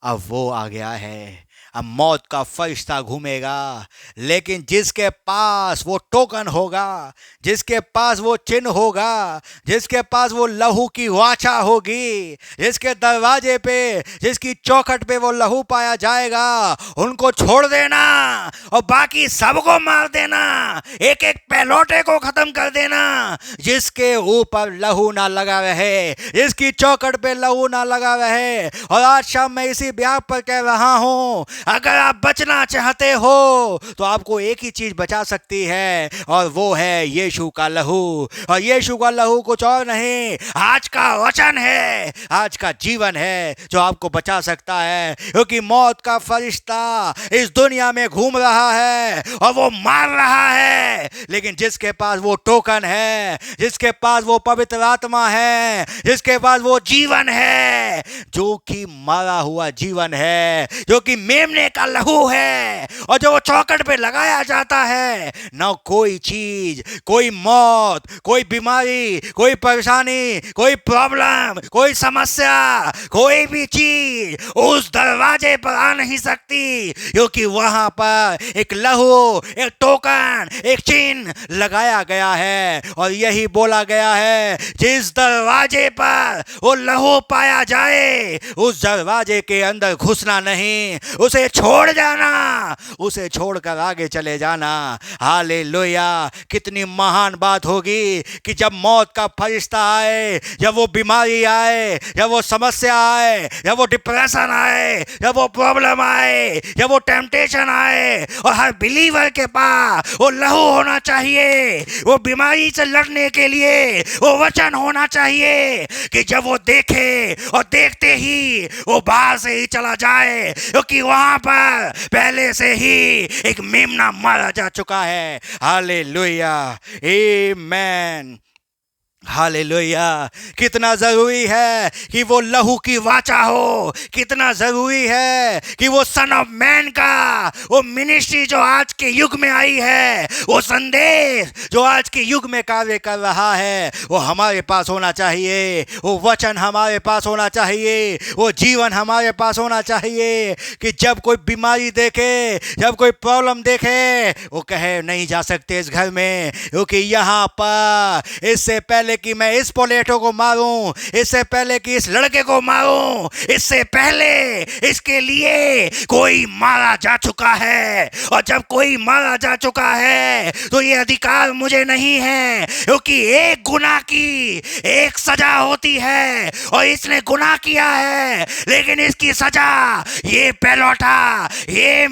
अब वो आ गया है, अब मौत का फरिश्ता घूमेगा, लेकिन जिसके पास वो टोकन होगा, जिसके पास वो चिन्ह होगा, जिसके पास वो लहू की वाचा होगी, जिसके दरवाजे पे, जिसकी चौखट पे वो लहू पाया जाएगा, उनको छोड़ देना और बाकी सबको मार देना, एक एक पेलोटे को खत्म कर देना। जिसके ऊपर लहू ना लगा रहे, जिसकी चौखट पे लहू ना लगा रहे। और आज शाम मैं इसी ब्याह पर कह रहा हूं, अगर आप बचना चाहते हो तो आपको एक ही चीज बचा सकती है, और वो है यीशु का लहू। और यीशु का लहू कुछ और नहीं, आज का वचन है, आज का जीवन है जो आपको बचा सकता है। क्योंकि मौत का फरिश्ता इस दुनिया में घूम रहा है और वो मार रहा है, लेकिन जिसके पास वो टोकन है, जिसके पास वो पवित्र आत्मा है, जिसके पास वो जीवन है, जो कि मारा हुआ जीवन है, जो कि मेमने का लहू है, और जो वो चौखट पे लगाया जाता है, ना कोई चीज, कोई मौत, कोई बीमारी, कोई परेशानी, कोई प्रॉब्लम, कोई समस्या, कोई भी चीज उस दरवाजे पर आ नहीं सकती, क्योंकि वहां पर एक लहू, एक टोकन, एक चिन्ह लगाया गया है। और यही बोला गया है, जिस दरवाजे पर वो लहू पाया जाए उस दरवाजे के अंदर घुसना नहीं, उसे छोड़ जाना, उसे छोड़कर आगे चले जाना। हालेलुया! कितनी महान बात होगी कि जब मौत का फरिश्ता आए, जब वो बीमारी आए, जब वो समस्या आए, जब वो डिप्रेशन आए, जब वो प्रॉब्लम आए, जब वो टेम्पटेशन आए, और हर बिलीवर के पास वो लहू होना चाहिए, वो बीमारी से लड़ने के लिए वो वचन होना चाहिए कि जब वो देखे और देखते ही वो बाहर से ही चला जाए, क्योंकि वहां पर पहले से ही एक मेमना मारा जा चुका है। हालेलुया! आमीन! हालेलुया! कितना जरूरी है कि वो लहू की वाचा हो, कितना जरूरी है कि वो सन ऑफ मैन का वो मिनिस्ट्री जो आज के युग में आई है, वो संदेश जो आज के युग में कार्य कर रहा है, वो हमारे पास होना चाहिए, वो वचन हमारे पास होना चाहिए, वो जीवन हमारे पास होना चाहिए कि जब कोई बीमारी देखे, जब कोई प्रॉब्लम देखे, वो कहे नहीं जा सकते इस घर में, क्योंकि यहाँ पर इससे पहले कि मैं इस पोलेटो को मारूं, इससे पहले कि इस लड़के को मारूं, इससे पहले इसके लिए कोई मारा जा चुका है। और जब कोई मारा जा चुका है तो ये अधिकार मुझे नहीं है, क्योंकि एक गुनाह की एक सजा होती है और इसने गुनाह किया है, लेकिन इसकी सजा ये पेलोटा, ये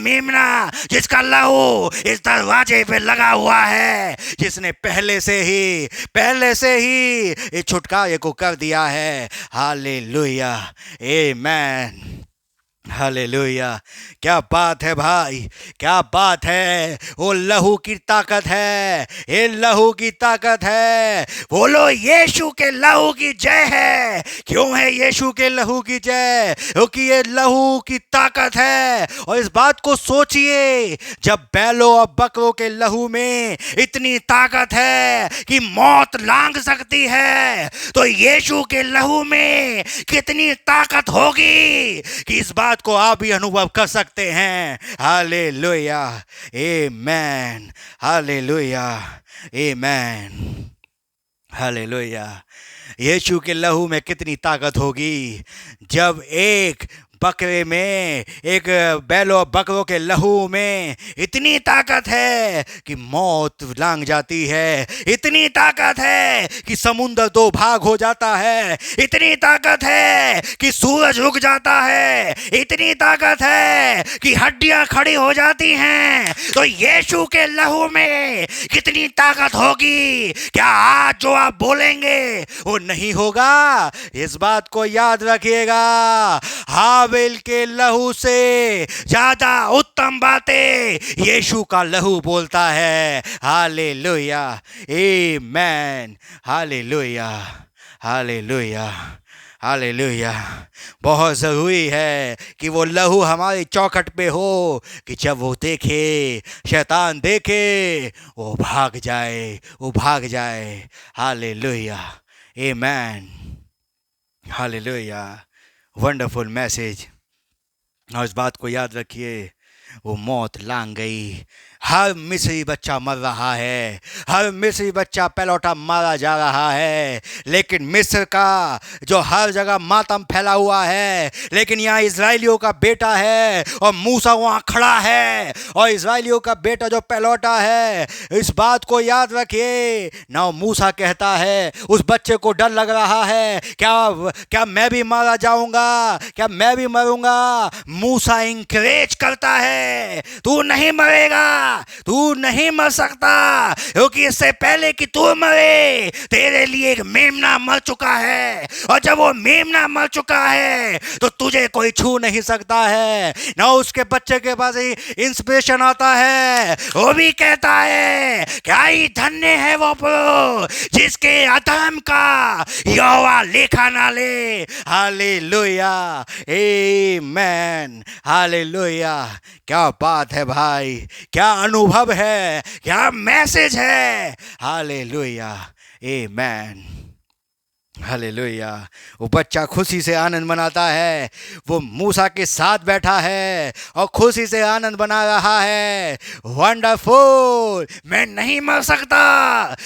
मेमना जिसका लहू इस दरवाजे पे लगा हुआ है, जिसने पहले से ही इस छुटकारे को कर दिया है। हालेलुया! आमीन! हालेलुया। क्या बात है भाई, क्या बात है। वो लहू की ताकत है, ये लहू की ताकत है। बोलो यीशु के लहू की जय है। क्यों है यीशु के लहू की जय? क्योंकि ये लहू की ताकत है। और इस बात को सोचिए, जब बैलों और बकरों के लहू में इतनी ताकत है कि मौत लांघ सकती है, तो यीशु के लहू में कितनी ताकत होगी कि इस बात को आप भी अनुभव कर सकते हैं। Hallelujah, amen, hallelujah, amen, hallelujah. यीशु के लहू में कितनी ताकत होगी जब एक बकरे में, एक बैलों बकरों के लहू में इतनी ताकत है कि मौत लांघ जाती है। इतनी ताकत है कि समुद्र दो भाग हो जाता है। इतनी ताकत है कि सूरज रुक जाता है। इतनी ताकत है कि हड्डियां खड़ी हो जाती हैं। तो यीशु के लहू में कितनी ताकत होगी, क्या आज जो आप बोलेंगे वो नहीं होगा? इस बात को याद रखिएगा। हाबिल के लहू से ज्यादा उत्तम बातें यीशु का लहू बोलता है। Hallelujah, amen, hallelujah, hallelujah, hallelujah. बहुत ज़रूरी है कि वो लहू हमारी चौखट पे हो कि जब वो देखे, शैतान देखे, वो भाग जाए, वो भाग जाए। Hallelujah, amen, hallelujah. Wonderful message. और इस बात को याद रखिए, वो मौत लांघ गई। हर मिस्री बच्चा मर रहा है, हर मिस्री बच्चा पलौटा मारा जा रहा है। लेकिन मिस्र का जो हर जगह मातम फैला हुआ है, लेकिन यहाँ इजराइलियों का बेटा है और मूसा वहाँ खड़ा है। और इजराइलियों का बेटा जो पलौटा है, इस बात को याद रखिए ना। मूसा कहता है, उस बच्चे को डर लग रहा है, क्या क्या मैं भी मारा जाऊंगा, क्या मैं भी मरूंगा? मूसा इंकरेज करता है, तू नहीं मरेगा, तू नहीं मर सकता, क्योंकि इससे पहले कि तू मरे तेरे लिए एक मेमना मर चुका है। और जब वो मेमना मर चुका है तो तुझे कोई छू नहीं सकता है ना। उसके बच्चे के पास ही इंस्पिरेशन आता है, वो भी कहता है क्या ही धन्य है वो पुरुष जिसके अधर्म का यहोवा लेखा ना ले। Hallelujah, amen, hallelujah. क्या बात है भाई, क्या अनुभव है, क्या मैसेज है। Hallelujah, amen, hallelujah. वो बच्चा खुशी से आनंद मनाता है। वो मूसा के साथ बैठा है और खुशी से आनंद मना रहा है। वंडरफुल, मैं नहीं मर सकता,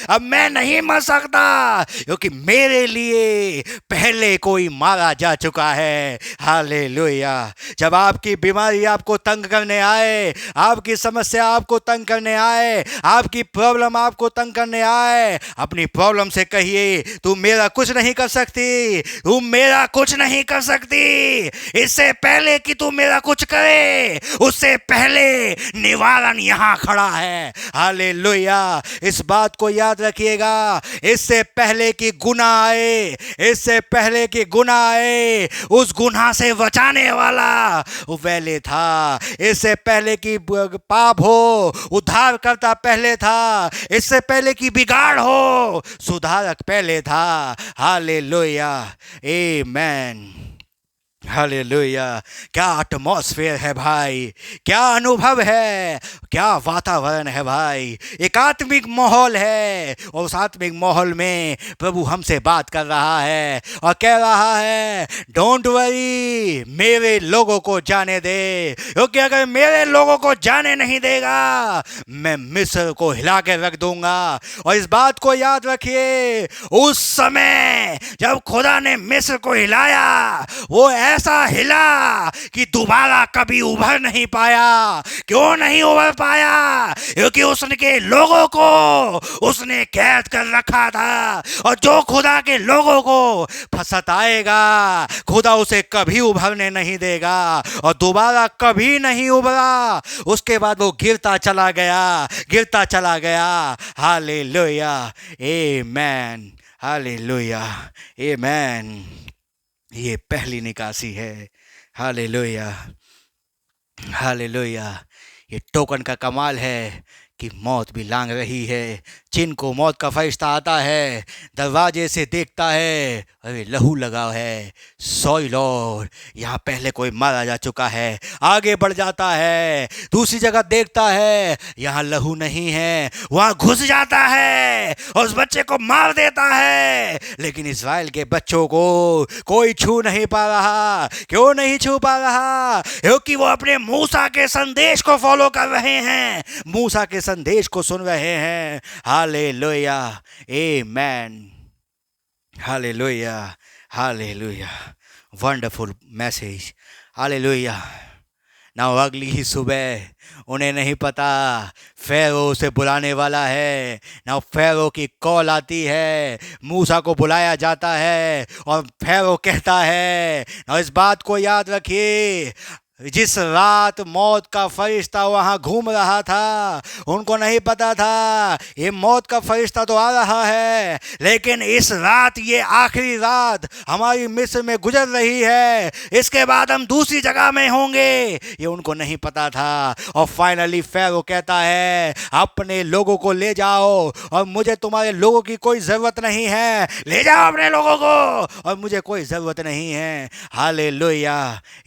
अब मैं नहीं मर सकता, क्योंकि मेरे लिए पहले कोई मारा जा चुका है। हालेलुया। जब आपकी बीमारी आपको तंग करने आए, आपकी समस्या आपको तंग करने आए, आपकी प्रॉब्लम आपको तंग करने आए, अपनी प्रॉब्लम से कहिए, तू मेरा कुछ नहीं कर सकती, तू मेरा कुछ नहीं कर सकती। इससे पहले कि तू मेरा कुछ करे, उससे पहले निवारण यहां खड़ा है। हालेलुया। इस बात को याद रखिएगा, इससे पहले कि गुनाह आए, इससे पहले कि गुनाह आए, उस गुनाह से बचाने वाला वो पहले था। इससे पहले कि पाप हो, उद्धार करता पहले था। इससे पहले कि बिगाड़ हो, सुधारक पहले था। Hallelujah, amen, hallelujah. क्या एटमॉस्फेयर है भाई, क्या अनुभव है, क्या वातावरण है भाई। एक आत्मिक माहौल है और उस आत्मिक माहौल में प्रभु हमसे बात कर रहा है और कह रहा है, डोंट वरी, मेरे लोगों को जाने दे, क्योंकि अगर मेरे लोगों को जाने नहीं देगा, मैं मिस्र को हिला के रख दूंगा। और इस बात को याद रखिए, उस समय जब खुदा ने मिस्र को हिलाया, वो ऐसा हिला कि दोबारा कभी उभर नहीं पाया। क्यों नहीं उभर पाया? क्योंकि उसके लोगों को उसने कैद कर रखा था। और जो खुदा के लोगों को फंसताएगा, खुदा उसे कभी उभरने नहीं देगा और दोबारा कभी नहीं उभरा। उसके बाद वो गिरता चला गया, गिरता चला गया। हालेलुया, आमेन, हालेलुया, आमेन। ये पहली निकासी है। Hallelujah, hallelujah. ये टोकन का कमाल है कि मौत भी लांग रही है। जिन को मौत का फरिश्ता आता है, दरवाजे से देखता है, अरे लहू लगा है, सॉरी लॉर्ड, यहाँ पहले कोई मारा जा चुका है। आगे बढ़ जाता है, दूसरी जगह देखता है, यहाँ लहू नहीं है, वहाँ घुस जाता है और उस बच्चे को मार देता है। लेकिन इस्राएल के बच्चों को कोई छू नहीं पा रहा। क्यों नहीं छू पा रहा? क्योंकि वो अपने मूसा के संदेश को फॉलो कर रहे हैं, मूसा के संदेश को सुन रहे हैं। Hallelujah, amen, hallelujah, hallelujah. Wonderful message, hallelujah. ना अगली ही सुबह उन्हें नहीं पता फ़ेरो उसे बुलाने वाला है। ना फ़ेरो की कॉल आती है, मूसा को बुलाया जाता है और फ़ेरो कहता है, और इस बात को याद रखिए, जिस रात मौत का फरिश्ता वहाँ घूम रहा था, उनको नहीं पता था ये मौत का फरिश्ता तो आ रहा है, लेकिन इस रात, ये आखिरी रात हमारी मिस्र में गुजर रही है, इसके बाद हम दूसरी जगह में होंगे, ये उनको नहीं पता था। और फाइनली फ़ेरो कहता है, अपने लोगों को ले जाओ और मुझे तुम्हारे लोगों की कोई ज़रूरत नहीं है। ले जाओ अपने लोगों को और मुझे कोई ज़रूरत नहीं है। हालेलुया,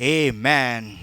आमेन।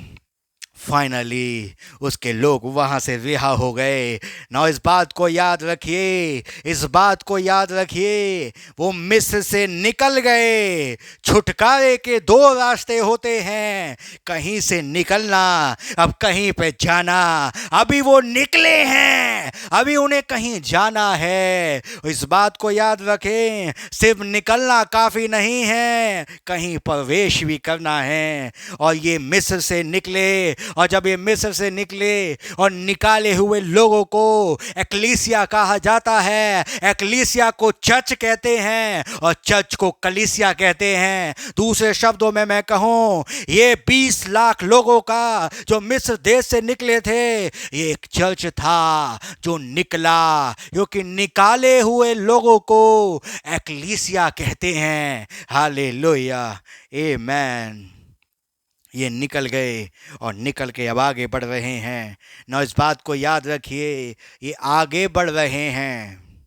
फाइनली उसके लोग वहाँ से रिहा हो गए। ना इस बात को याद रखिए, इस बात को याद रखिए, वो मिस्र से निकल गए। छुटकारे के दो रास्ते होते हैं, कहीं से निकलना, अब कहीं पे जाना। अभी वो निकले हैं, अभी उन्हें कहीं जाना है। इस बात को याद रखें, सिर्फ निकलना काफ़ी नहीं है, कहीं प्रवेश भी करना है। और ये मिस्र से निकले, और जब ये मिस्र से निकले और निकाले हुए लोगों को एक्लीसिया कहा जाता है। एक्लीसिया को चर्च कहते हैं और चर्च को कलीसिया कहते हैं। दूसरे शब्दों में मैं कहूँ, ये 20 लाख लोगों का जो मिस्र देश से निकले थे, ये एक चर्च था जो निकला, क्योंकि निकाले हुए लोगों को एक्लीसिया कहते हैं। हालेलुया, आमेन। ये निकल गए और निकल के अब आगे बढ़ रहे हैं। ना इस बात को याद रखिए, ये आगे बढ़ रहे हैं।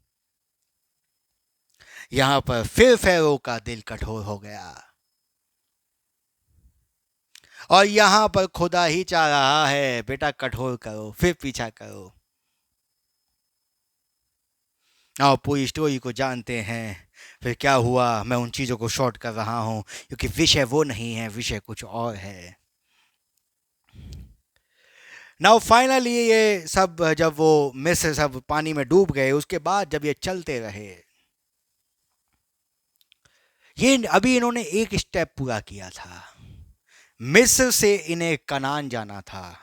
यहाँ पर फिर फ़ेरो का दिल कठोर हो गया और यहाँ पर खुदा ही चाह रहा है, बेटा कठोर करो, फिर पीछा करो। और पूरी स्टोरी को जानते हैं फिर क्या हुआ। मैं उन चीज़ों को शॉर्ट कर रहा हूँ क्योंकि विषय वो नहीं है, विषय कुछ और है। नाउ फाइनली ये सब जब वो मिस्र सब पानी में डूब गए, उसके बाद जब ये चलते रहे, ये अभी इन्होंने एक स्टेप पूरा किया था। मिस्र से इन्हें कनान जाना था।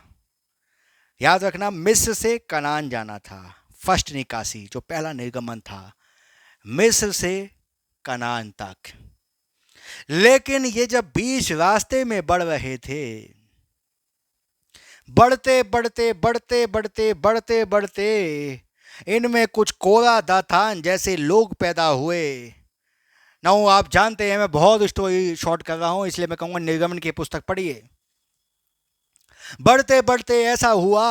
याद रखना, मिस्र से कनान जाना था। फर्स्ट निकासी, जो पहला निर्गमन था, मिस्र से कनान तक। लेकिन ये जब 20 रास्ते में बढ़ रहे थे, बढ़ते बढ़ते बढ़ते बढ़ते बढ़ते बढ़ते इनमें कुछ कोरा दातान जैसे लोग पैदा हुए। ना आप जानते हैं, मैं बहुत स्टोरी शॉर्ट कर रहा हूं, इसलिए मैं कहूँगा निर्गमन की पुस्तक पढ़िए। बढ़ते बढ़ते ऐसा हुआ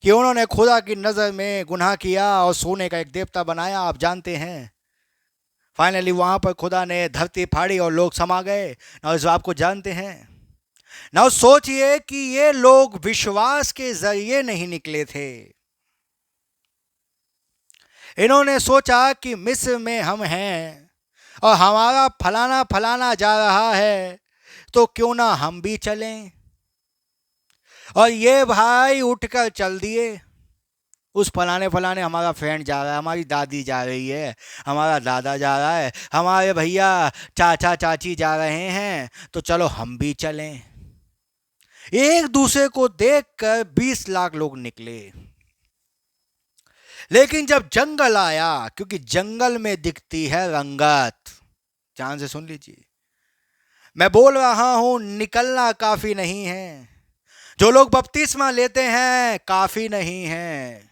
कि उन्होंने खुदा की नज़र में गुनाह किया और सोने का एक देवता बनाया, आप जानते हैं। फाइनली वहाँ पर खुदा ने धरती फाड़ी और लोग समा गए। ना इस बात को जानते हैं। ना सोचिए कि ये लोग विश्वास के जरिए नहीं निकले थे। इन्होंने सोचा कि मिस्र में हम हैं और हमारा फलाना फलाना जा रहा है, तो क्यों ना हम भी चलें। और ये भाई उठकर चल दिए। उस फलाने फलाने हमारा फ्रेंड जा रहा है, हमारी दादी जा रही है, हमारा दादा जा रहा है, हमारे भैया चाचा चाची जा रहे हैं, तो चलो हम भी चलें। एक दूसरे को देखकर 20 लाख लोग निकले। लेकिन जब जंगल आया, क्योंकि जंगल में दिखती है रंगत, ध्यान से सुन लीजिए, मैं बोल रहा हूं, निकलना काफी नहीं है। जो लोग बपतिस्मा लेते हैं काफी नहीं है।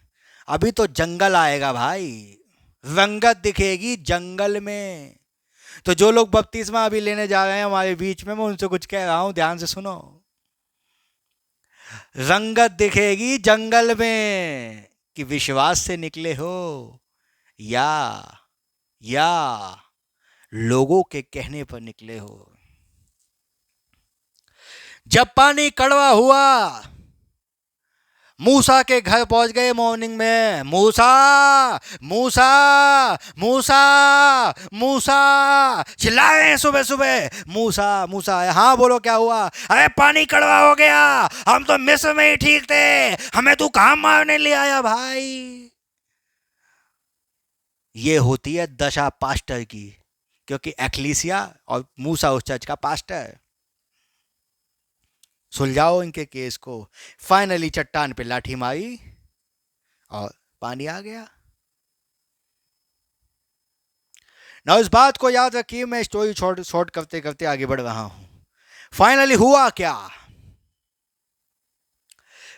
अभी तो जंगल आएगा भाई, रंगत दिखेगी जंगल में। तो जो लोग बपतिस्मा अभी लेने जा रहे हैं हमारे बीच में, मैं उनसे कुछ कह रहा हूं, ध्यान से सुनो। रंगत दिखेगी जंगल में कि विश्वास से निकले हो या या लोगों के कहने पर निकले हो। जब पानी कड़वा हुआ, मूसा के घर पहुंच गए मॉर्निंग में। मूसा मूसा मूसा मूसा चिल्लाए हैं सुबह सुबह, मूसा मूसा। हाँ बोलो क्या हुआ? अरे पानी कड़वा हो गया, हम तो मिस्र में ही ठीक थे, हमें तू कहां मारने ले आया भाई। ये होती है दशा पास्टर की, क्योंकि एक्लीसिया और मूसा उस चर्च का पास्टर है। सुलझाओ इनके केस को। फाइनली चट्टान पे लाठी मारी और पानी आ गया। ना इस बात को याद रखिए, मैं स्टोरी शॉर्ट करते करते आगे बढ़ रहा हूं। फाइनली हुआ क्या?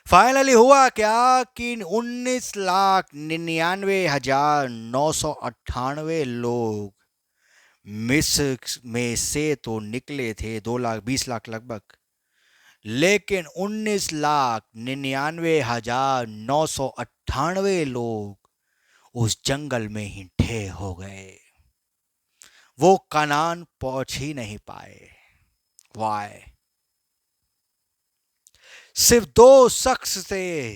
फाइनली हुआ क्या कि 19,99,998 लोग मिस्र में से तो निकले थे, 2,20,00,000 लगभग, लेकिन 19,99,998 लोग उस जंगल में ही ढेर हो गए। वो कनान पहुंच ही नहीं पाए। वाई? सिर्फ 2 शख्स थे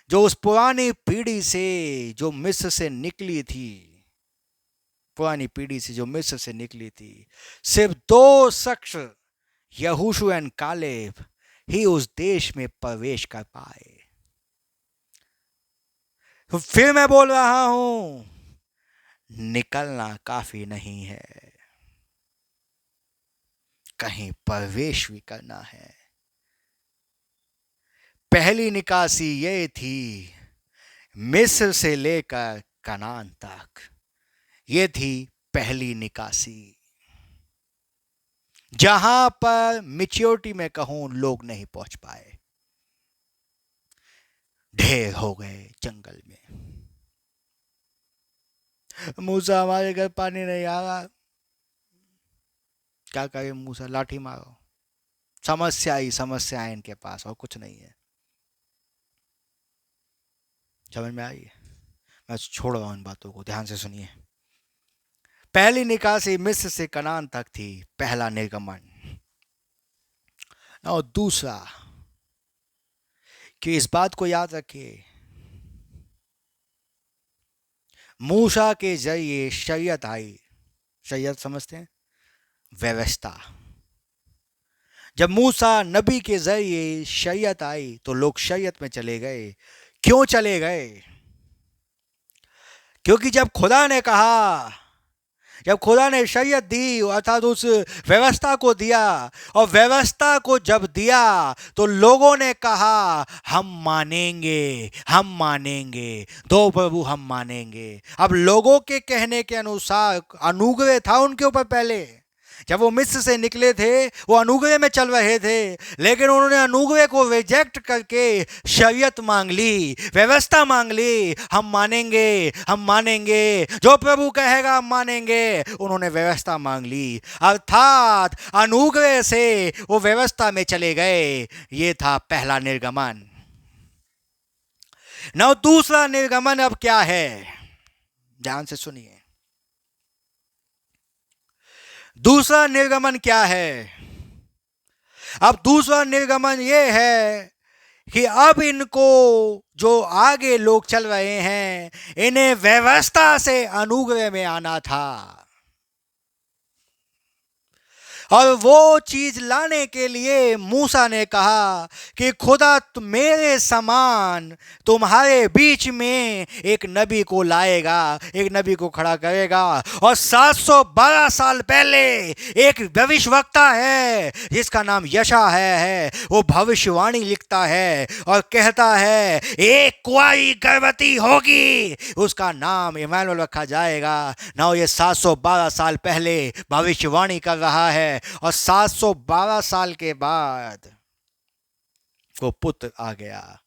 जो उस पुरानी पीढ़ी से जो मिस्र से निकली थी, पुरानी पीढ़ी से जो मिस्र से निकली थी, सिर्फ 2 शख्स, यहोशू एंड कालेब, ही उस देश में प्रवेश कर पाए। तो फिर मैं बोल रहा हूं, निकलना काफी नहीं है, कहीं प्रवेश भी करना है। पहली निकासी ये थी, मिस्र से लेकर कनान तक, ये थी पहली निकासी, जहां पर मैच्योरिटी में कहूं लोग नहीं पहुंच पाए, ढेर हो गए जंगल में। मूसा हमारे घर पानी नहीं आ रहा, क्या करें मूसा? लाठी मारो। समस्या ही समस्या है इनके पास, और कुछ नहीं है। समझ में आई? मैं छोड़ रहा हूं इन बातों को, ध्यान से सुनिए। पहली निकासी मिस्र से कनान तक थी, पहला निर्गमन। और दूसरा कि इस बात को याद रखिए, मूसा के जरिए शरीयत आई। शरीयत समझते हैं? व्यवस्था। जब मूसा नबी के जरिए शरीयत आई तो लोग शरीयत में चले गए। क्यों चले गए? क्योंकि जब खुदा ने शरीयत दी, अर्थात उस व्यवस्था को दिया, और व्यवस्था को जब दिया तो लोगों ने कहा हम मानेंगे, दो प्रभु हम मानेंगे। अब लोगों के कहने के अनुसार अनुग्रह था उनके ऊपर। पहले जब वो मिस्र से निकले थे वो अनुग्रह में चल रहे थे, लेकिन उन्होंने अनुग्रह को रिजेक्ट करके शरीयत मांग ली, व्यवस्था मांग ली। हम मानेंगे, जो प्रभु कहेगा हम मानेंगे। उन्होंने व्यवस्था मांग ली, अर्थात अनुग्रह से वो व्यवस्था में चले गए। ये था पहला निर्गमन। now दूसरा निर्गमन अब क्या है? ध्यान से सुनिए। दूसरा निर्गमन क्या है? अब दूसरा निर्गमन ये है कि अब इनको, जो आगे लोग चल रहे हैं, इन्हें व्यवस्था से अनुग्रह में आना था, और वो चीज लाने के लिए मूसा ने कहा कि खुदा मेरे समान तुम्हारे बीच में एक नबी को लाएगा, एक नबी को खड़ा करेगा। और 712 साल पहले एक भविष्यवक्ता है जिसका नाम यशा है, वो भविष्यवाणी लिखता है और कहता है एक कुंवारी गर्भवती होगी, उसका नाम इमानुएल रखा जाएगा। ना ये 712 साल पहले भविष्यवाणी कर रहा है, और 712 साल के बाद वो पुत्र आ गया,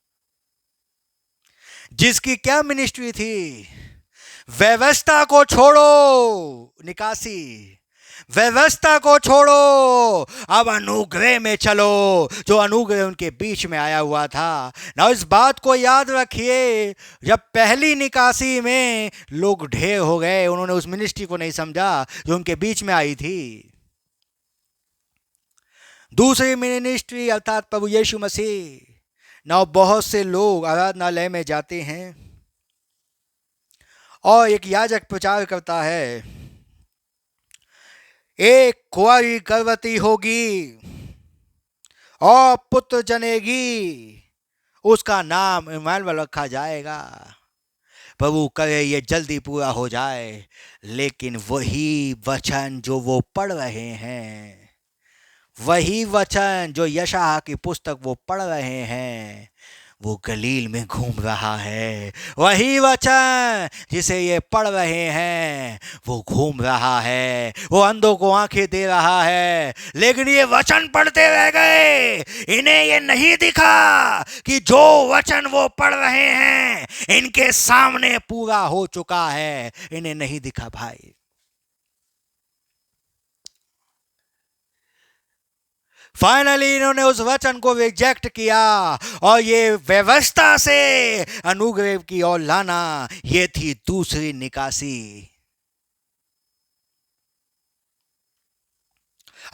जिसकी क्या मिनिस्ट्री थी? व्यवस्था को छोड़ो, निकासी। व्यवस्था को छोड़ो, अब अनुग्रह में चलो, जो अनुग्रह उनके बीच में आया हुआ था ना। इस बात को याद रखिए, जब पहली निकासी में लोग ढेर हो गए, उन्होंने उस मिनिस्ट्री को नहीं समझा जो उनके बीच में आई थी। दूसरी मिनिस्ट्री अर्थात प्रभु यीशु मसीह ना, बहुत से लोग आराधनालय में जाते हैं और एक याजक प्रचार करता है, एक कुंवारी गर्भवती होगी और पुत्र जनेगी, उसका नाम इम्मानुएल रखा जाएगा। प्रभु करे ये जल्दी पूरा हो जाए। लेकिन वही वचन जो वो पढ़ रहे हैं, वही वचन जो यशायाह की पुस्तक वो पढ़ रहे हैं, वो गलील में घूम रहा है। वही वचन जिसे ये पढ़ रहे हैं वो घूम रहा है, वो अंधों को आंखें दे रहा है। लेकिन ये वचन पढ़ते रह गए, इन्हें ये नहीं दिखा कि जो वचन वो पढ़ रहे हैं इनके सामने पूरा हो चुका है। इन्हें नहीं दिखा भाई। फाइनली इन्होंने उस वचन को रिजेक्ट किया और ये व्यवस्था से अनुग्रह की ओर लाना, ये थी दूसरी निकासी।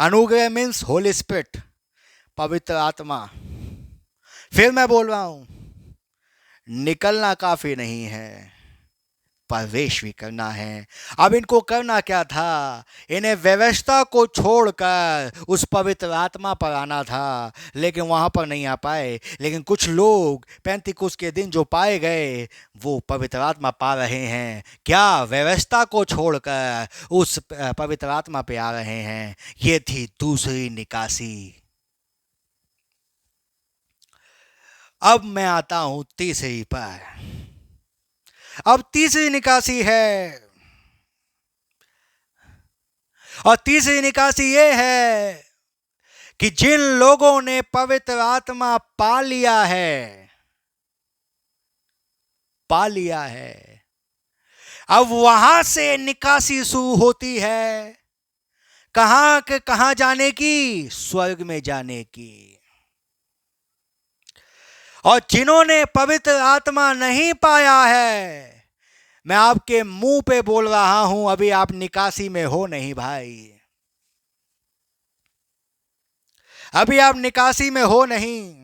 अनुग्रह मीन्स होली स्पिरिट, पवित्र आत्मा। फिर मैं बोल रहा हूं, निकलना काफी नहीं है, प्रवेश भी करना है। अब इनको करना क्या था? इन्हें व्यवस्था को छोड़कर उस पवित्र आत्मा पर आना था, लेकिन वहां पर नहीं आ पाए। लेकिन कुछ लोग पेंतिकुस्त के दिन जो पाए गए वो पवित्र आत्मा पा रहे हैं। क्या? व्यवस्था को छोड़कर उस पवित्र आत्मा पे आ रहे हैं। ये थी दूसरी निकासी। अब मैं आता हूं तीसरी पर। अब तीसरी निकासी है, और तीसरी निकासी ये है कि जिन लोगों ने पवित्र आत्मा पा लिया है, पा लिया है, अब वहां से निकासी शुरू होती है। कहां के कहां जाने की? स्वर्ग में जाने की। और जिन्होंने पवित्र आत्मा नहीं पाया है, मैं आपके मुंह पे बोल रहा हूं, अभी आप निकासी में हो नहीं भाई। अभी आप निकासी में हो नहीं,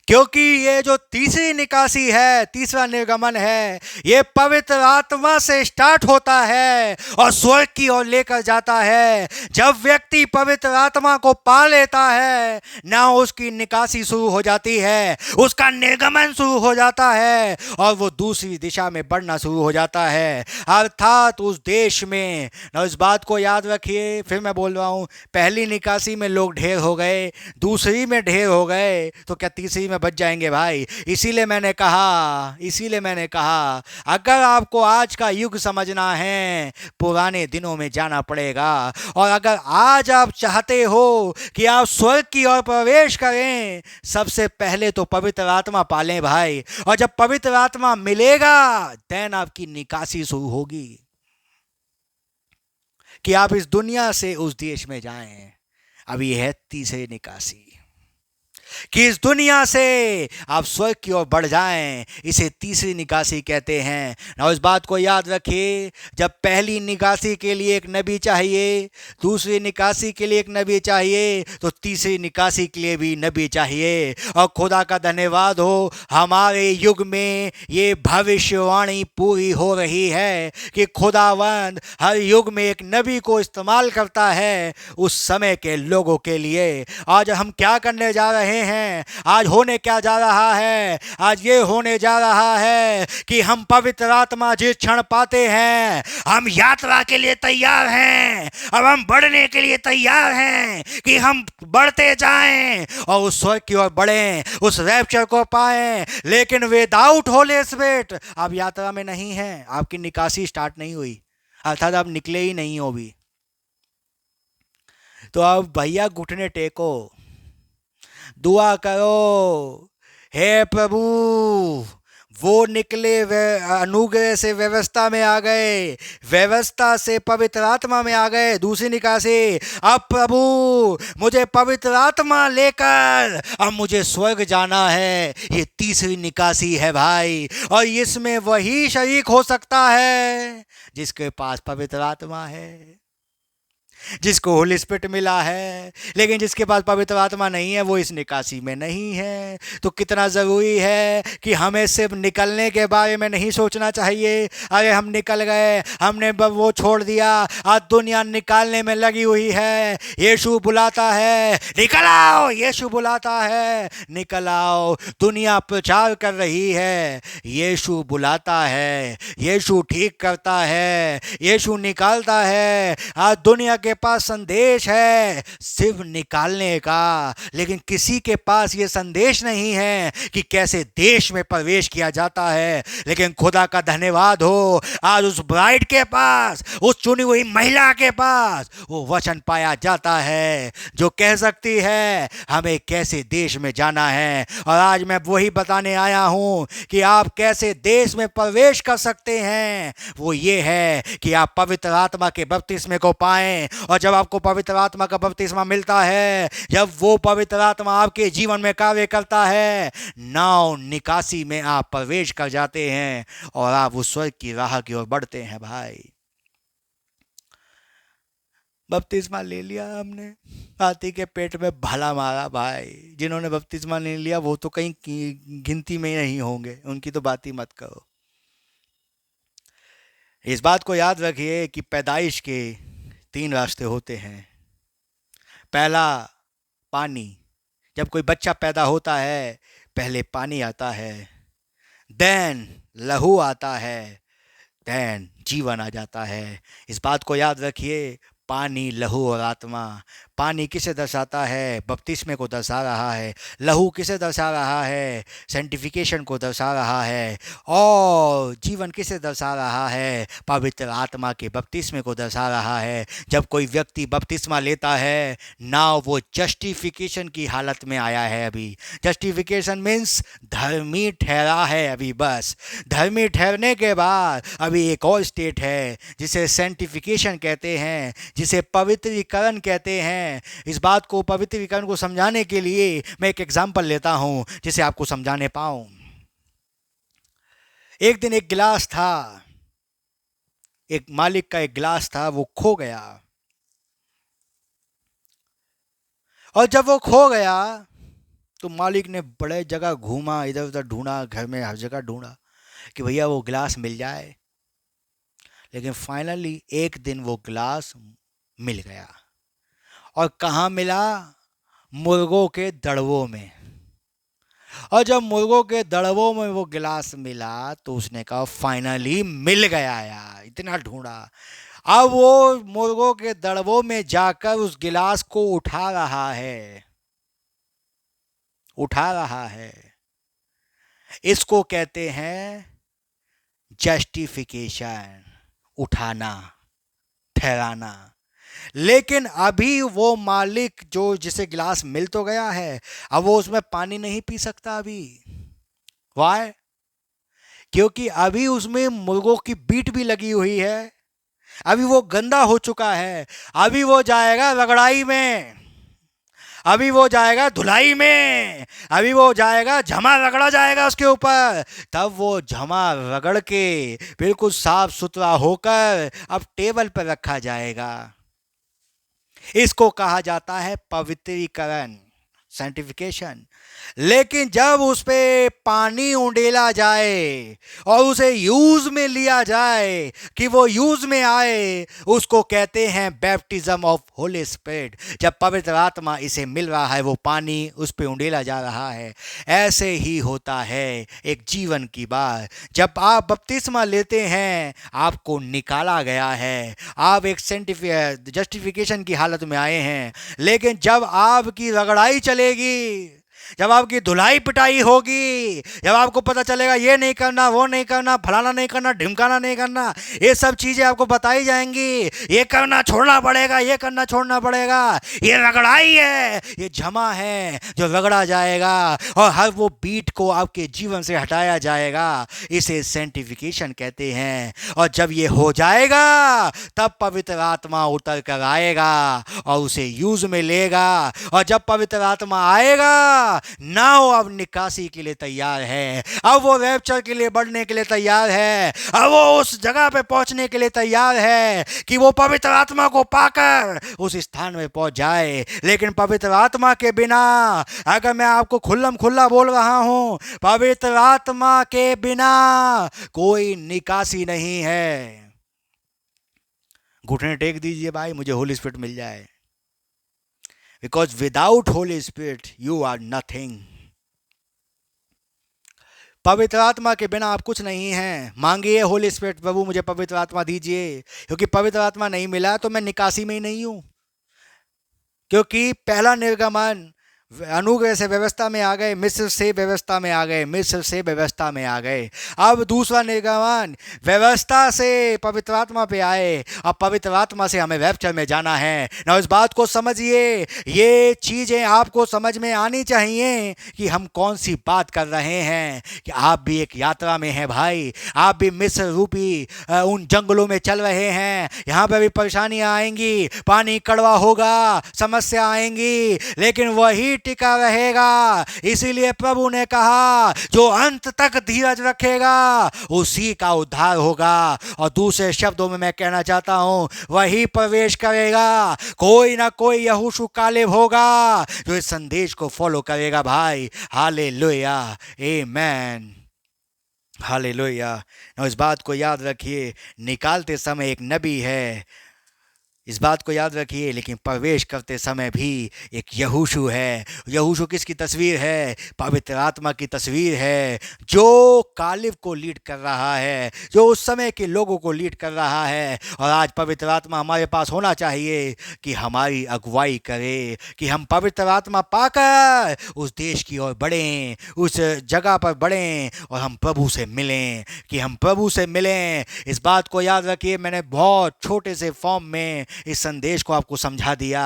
क्योंकि ये जो तीसरी निकासी है, तीसरा निर्गमन है, ये पवित्र आत्मा से स्टार्ट होता है और स्वर्ग की ओर लेकर जाता है। जब व्यक्ति पवित्र आत्मा को पा लेता है ना, उसकी निकासी शुरू हो जाती है, उसका निर्गमन शुरू हो जाता है और वो दूसरी दिशा में बढ़ना शुरू हो जाता है, अर्थात उस देश में। ना इस बात को याद रखिए, फिर मैं बोल रहा हूँ, पहली निकासी में लोग ढेर हो गए, दूसरी में ढेर हो गए, तो क्या तीसरी में बच जाएंगे भाई? इसीलिए मैंने कहा अगर आपको आज का युग समझना है, पुराने दिनों में जाना पड़ेगा। और अगर आज आप चाहते हो कि आप स्वर्ग की ओर प्रवेश करें, सबसे पहले तो पवित्र आत्मा पालें भाई। और जब पवित्र आत्मा मिलेगा, देन आपकी निकासी शुरू होगी कि आप इस दुनिया से उस देश में जाएं। अब यह है तीसरी निकासी, कि इस दुनिया से आप स्वर्ग की ओर बढ़ जाएं। इसे तीसरी निकासी कहते हैं। ना इस बात को याद रखिए, जब पहली निकासी के लिए एक नबी चाहिए, दूसरी निकासी के लिए एक नबी चाहिए, तो तीसरी निकासी के लिए भी नबी चाहिए। और खुदा का धन्यवाद हो, हमारे युग में ये भविष्यवाणी पूरी हो रही है कि खुदावंद हर युग में एक नबी को इस्तेमाल करता है उस समय के लोगों के लिए। आज हम क्या करने जा रहे हैं? आज होने क्या जा रहा है? आज ये होने जा रहा है कि हम पवित्र आत्मा जिस क्षण पाते हैं, हम यात्रा के लिए तैयार हैं। अब हम बढ़ने के लिए तैयार हैं कि हम बढ़ते जाएं और उस स्वर्ग की ओर बढ़ें, उस रैप्चर को पाएं। लेकिन विदाउट होली स्पिरिट आप यात्रा में नहीं हैं, आपकी निकासी स्टार्ट नहीं हुई, अर्थात आप निकले ही नहीं हो भी। तो अब भैया घुटने टेको, दुआ करो, हे प्रभु वो निकले अनुग्रह से व्यवस्था में आ गए, व्यवस्था से पवित्र आत्मा में आ गए। दूसरी निकासी, अब प्रभु मुझे पवित्र आत्मा लेकर अब मुझे स्वर्ग जाना है। ये तीसरी निकासी है भाई, और इसमें वही शरीक हो सकता है जिसके पास पवित्र आत्मा है, जिसको होली स्पिरिट मिला है। लेकिन जिसके पास पवित्र आत्मा नहीं है वो इस निकासी में नहीं है। तो कितना ज़रूरी है कि हमें सिर्फ निकलने के बारे में नहीं सोचना चाहिए। अरे हम निकल गए, हमने वो छोड़ दिया, आज दुनिया निकालने में लगी हुई है। यीशु बुलाता है, निकल आओ, यीशु बुलाता है, निकल आओ। दुनिया प्रचार कर रही है, यीशु बुलाता है, यीशु ठीक करता है, यीशु निकालता है। आज दुनिया के पास संदेश है सिर्फ निकालने का, लेकिन किसी के पास ये संदेश नहीं है कि कैसे देश में प्रवेश किया जाता है। लेकिन खुदा का धन्यवाद हो, आज उस ब्राइड के पास, उस चुनी हुई महिला के पास वो वचन पाया जाता है जो कह सकती है हमें कैसे देश में जाना है। और आज मैं वही बताने आया हूं कि आप कैसे देश में प्रवेश कर सकते हैं। वो ये है कि आप पवित्र आत्मा के बपतिस्मे को पाएं, और जब आपको पवित्र आत्मा का बपतिस्मा मिलता है, जब वो पवित्र आत्मा आपके जीवन में कार्य करता है, नाव निकासी में आप प्रवेश कर जाते हैं और आप उस स्वर्ग की राह की ओर बढ़ते हैं। भाई बपतिस्मा ले लिया हमने, हाथी के पेट में भला मारा। भाई जिन्होंने बपतिस्मा नहीं लिया वो तो कहीं गिनती में नहीं होंगे, उनकी तो बात ही मत करो। इस बात को याद रखिए कि पैदाइश के 3 रास्ते होते हैं। पहला पानी, जब कोई बच्चा पैदा होता है पहले पानी आता है, देन लहू आता है, देन जीवन आ जाता है। इस बात को याद रखिए, पानी, लहू और आत्मा। पानी किसे दर्शाता है? बपतिस्मे को दर्शा रहा है। लहू किसे दर्शा रहा है? सेंटिफिकेशन को दर्शा रहा है। और जीवन किसे दर्शा रहा है? पवित्र आत्मा के बपतिस्मे को दर्शा रहा है। जब कोई व्यक्ति बपतिस्मा लेता है ना, वो जस्टिफिकेशन की हालत में आया है। अभी जस्टिफिकेशन मीन्स धर्मी ठहरा है। अभी बस धर्मी ठहरने के बाद अभी एक और स्टेट है जिसे सेंटिफिकेशन कहते हैं, जिसे पवित्रीकरण कहते हैं। इस बात को, पवित्रीकरण को समझाने के लिए मैं एक एग्जाम्पल लेता हूं जिसे आपको समझाने पाऊं। एक दिन एक गिलास था, एक मालिक का एक गिलास था, वो खो गया। और जब वो खो गया तो मालिक ने बड़े जगह घूमा, इधर उधर ढूंढा, घर में हर जगह ढूंढा कि भैया वो गिलास मिल जाए। लेकिन फाइनली एक दिन वो गिलास मिल गया। और कहाँ मिला? मुर्गों के दड़वों में। और जब मुर्गों के दड़वों में वो गिलास मिला तो उसने कहा फाइनली मिल गया यार, इतना ढूंढा। अब वो मुर्गों के दड़वों में जाकर उस गिलास को उठा रहा है, उठा रहा है। इसको कहते हैं जस्टिफिकेशन, उठाना, ठहराना। लेकिन अभी वो मालिक जो जिसे गिलास मिल तो गया है, अब वो उसमें पानी नहीं पी सकता अभी। वाई? क्योंकि अभी उसमें मुर्गों की बीट भी लगी हुई है। अभी वो गंदा हो चुका है। अभी वो जाएगा रगड़ाई में, अभी वो जाएगा धुलाई में, अभी वो जाएगा, झमा रगड़ा जाएगा उसके ऊपर। तब वो झमा रगड़ के बिल्कुल साफ सुथरा होकर अब टेबल पर रखा जाएगा। इसको कहा जाता है पवित्रीकरण, सैंटिफिकेशन। लेकिन जब उस पे पानी उंडेला जाए और उसे यूज में लिया जाए कि वो यूज में आए, उसको कहते हैं बैप्टिज्म ऑफ होली स्पिरिट। जब पवित्र आत्मा इसे मिल रहा है, वो पानी उस पे उंडेला जा रहा है। ऐसे ही होता है एक जीवन की बात। जब आप बपतिस्मा लेते हैं, आपको निकाला गया है, आप एक जस्टिफिकेशन की हालत में आए हैं। लेकिन जब आपकी रगड़ाई चलेगी, जब आपकी धुलाई पिटाई होगी, जब आपको पता चलेगा ये नहीं करना, वो नहीं करना, फलाना नहीं करना, ढिमकाना नहीं करना, ये सब चीज़ें आपको बताई जाएंगी, ये करना छोड़ना पड़ेगा, ये करना छोड़ना पड़ेगा, ये रगड़ाई है, ये जमा है जो रगड़ा जाएगा और हर वो बीट को आपके जीवन से हटाया जाएगा। इसे सेंटिफिकेशन कहते हैं। और जब ये हो जाएगा तब पवित्र आत्मा उतर कर आएगा और उसे यूज में लेगा। और जब पवित्र आत्मा आएगा ना, वो अब निकासी के लिए तैयार है, अब वो रैप्चर के लिए बढ़ने के लिए तैयार है, अब वो उस जगह पे पहुंचने के लिए तैयार है कि वो पवित्र आत्मा को पाकर उस स्थान में पहुंच जाए। लेकिन पवित्र आत्मा के बिना, अगर मैं आपको खुल्लम खुल्ला बोल रहा हूं, पवित्र आत्मा के बिना कोई निकासी नहीं है। घुटने टेक दीजिए भाई, मुझे होली स्पिरिट मिल जाए। Because without holy spirit you are nothing. पवित्र आत्मा के बिना आप कुछ नहीं हैं। मांगिए होली स्पिरिट, प्रभु मुझे पवित्र आत्मा दीजिए, क्योंकि पवित्र आत्मा नहीं मिला तो मैं निकासी में ही नहीं हूं। क्योंकि पहला निर्गमन अनुग्रह से व्यवस्था में आ गए, मिस्र से व्यवस्था में आ गए, मिस्र से व्यवस्था में आ गए। अब दूसरा निर्गमन व्यवस्था से पवित्र आत्मा पे आए, अब पवित्र आत्मा से हमें रैप्चर में जाना है ना। इस बात को समझिए, ये चीज़ें आपको समझ में आनी चाहिए कि हम कौन सी बात कर रहे हैं। कि आप भी एक यात्रा में हैं भाई, आप भी मिस्र रूपी उन जंगलों में चल रहे हैं। यहाँ पर भी परेशानियाँ आएंगी, पानी कड़वा होगा, समस्या आएंगी, लेकिन वही टिका रहेगा। इसीलिए प्रभु ने कहा जो अंत तक धीरज रखेगा उसी का उद्धार होगा। और दूसरे शब्दों में मैं कहना चाहता हूं, वही प्रवेश करेगा। कोई ना कोई यहोशू कालेब होगा जो इस संदेश को फॉलो करेगा भाई। Hallelujah, amen, hallelujah. इस बात को याद रखिए, निकालते समय एक नबी है, इस बात को याद रखिए, लेकिन प्रवेश करते समय भी एक यहोशू है। यहोशू किसकी तस्वीर है? पवित्र आत्मा की तस्वीर है, जो कालिब को लीड कर रहा है, जो उस समय के लोगों को लीड कर रहा है। और आज पवित्र आत्मा हमारे पास होना चाहिए कि हमारी अगुवाई करे, कि हम पवित्र आत्मा पाकर उस देश की ओर बढ़ें, उस जगह पर बढ़ें और हम प्रभु से मिलें, कि हम प्रभु से मिलें। इस बात को याद रखिए, मैंने बहुत छोटे से फॉर्म में इस संदेश को आपको समझा दिया।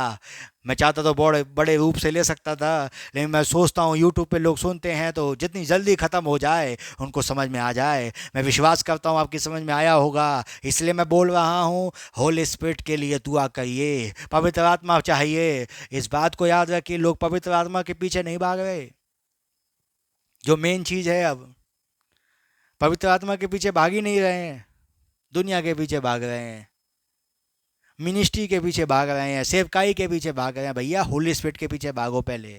मैं चाहता तो बड़े बड़े रूप से ले सकता था, लेकिन मैं सोचता हूँ यूट्यूब पे लोग सुनते हैं तो जितनी जल्दी ख़त्म हो जाए उनको समझ में आ जाए। मैं विश्वास करता हूँ आपकी समझ में आया होगा, इसलिए मैं बोल रहा हूँ होली स्पिरिट के लिए दुआ करिए, पवित्र आत्मा चाहिए। इस बात को याद रखिए, लोग पवित्र आत्मा के पीछे नहीं भाग रहे, जो मेन चीज़ है। अब पवित्र आत्मा के पीछे भाग ही नहीं रहे हैं, दुनिया के पीछे भाग रहे हैं, मिनिस्ट्री के पीछे भाग रहे हैं, सेवकाई के पीछे भाग रहे हैं। भैया होली स्पिरिट के पीछे भागो पहले।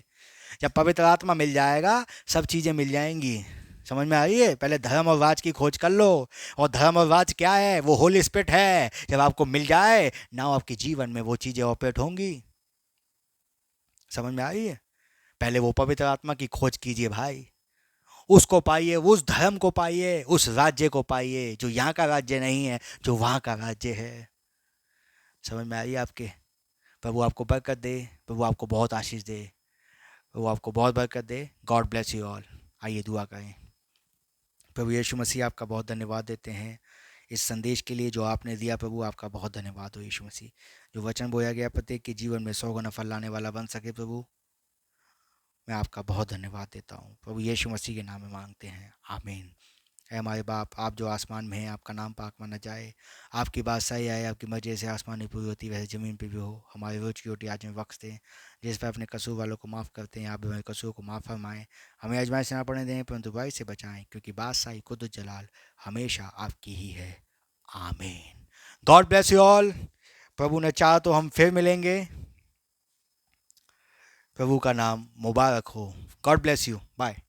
जब पवित्र आत्मा मिल जाएगा सब चीज़ें मिल जाएंगी। समझ में आ रही है? पहले धर्म और राज की खोज कर लो, और धर्म और राज क्या है? वो होली स्पिरिट है। जब आपको मिल जाए ना, आपके जीवन में वो चीज़ें ऑपरेट होंगी। समझ में आ रही है? पहले वो पवित्र आत्मा की खोज कीजिए भाई, उसको पाइए, उस धर्म को पाइए, उस राज्य को पाइए जो यहाँ का राज्य नहीं है, जो वहाँ का राज्य है। समझ में आ रही है आपके? प्रभु आपको बरकत दे, प्रभु आपको बहुत आशीष दे, प्रभु आपको बहुत बरकत दे। God bless you all. आइए दुआ करें। प्रभु यीशु मसीह, आपका बहुत धन्यवाद देते हैं इस संदेश के लिए जो आपने दिया। प्रभु आपका बहुत धन्यवाद हो यीशु मसीह, जो वचन बोया गया प्रत्येक के जीवन में 100 गुना फल लाने वाला बन सके। प्रभु मैं आपका बहुत धन्यवाद देता हूँ। प्रभु यीशु मसीह के नाम में मांगते हैं, आमीन। है हमारे बाप, आप जो आसमान में हैं, आपका नाम पाक माना जाए, आपकी बादशाही आए, आपकी मर्जी से आसमान में पूरी होती वैसे ज़मीन पे भी हो। हमारे रोज़ की रोटी आज में बख्श दें, जिस पर अपने कसूर वालों को माफ़ करते हैं, आप भी हमारे कसूर को माफ़ फरमाएं। हमें आजमाइश से ना पड़ने दें, परंतु बुराई से बचाएं, क्योंकि बादशाही कुद्दुस जलाल हमेशा आपकी ही है। आमीन। God bless you all. प्रभु ने चाहा तो हम फिर मिलेंगे। प्रभु का नाम मुबारक हो। God bless you. बाय।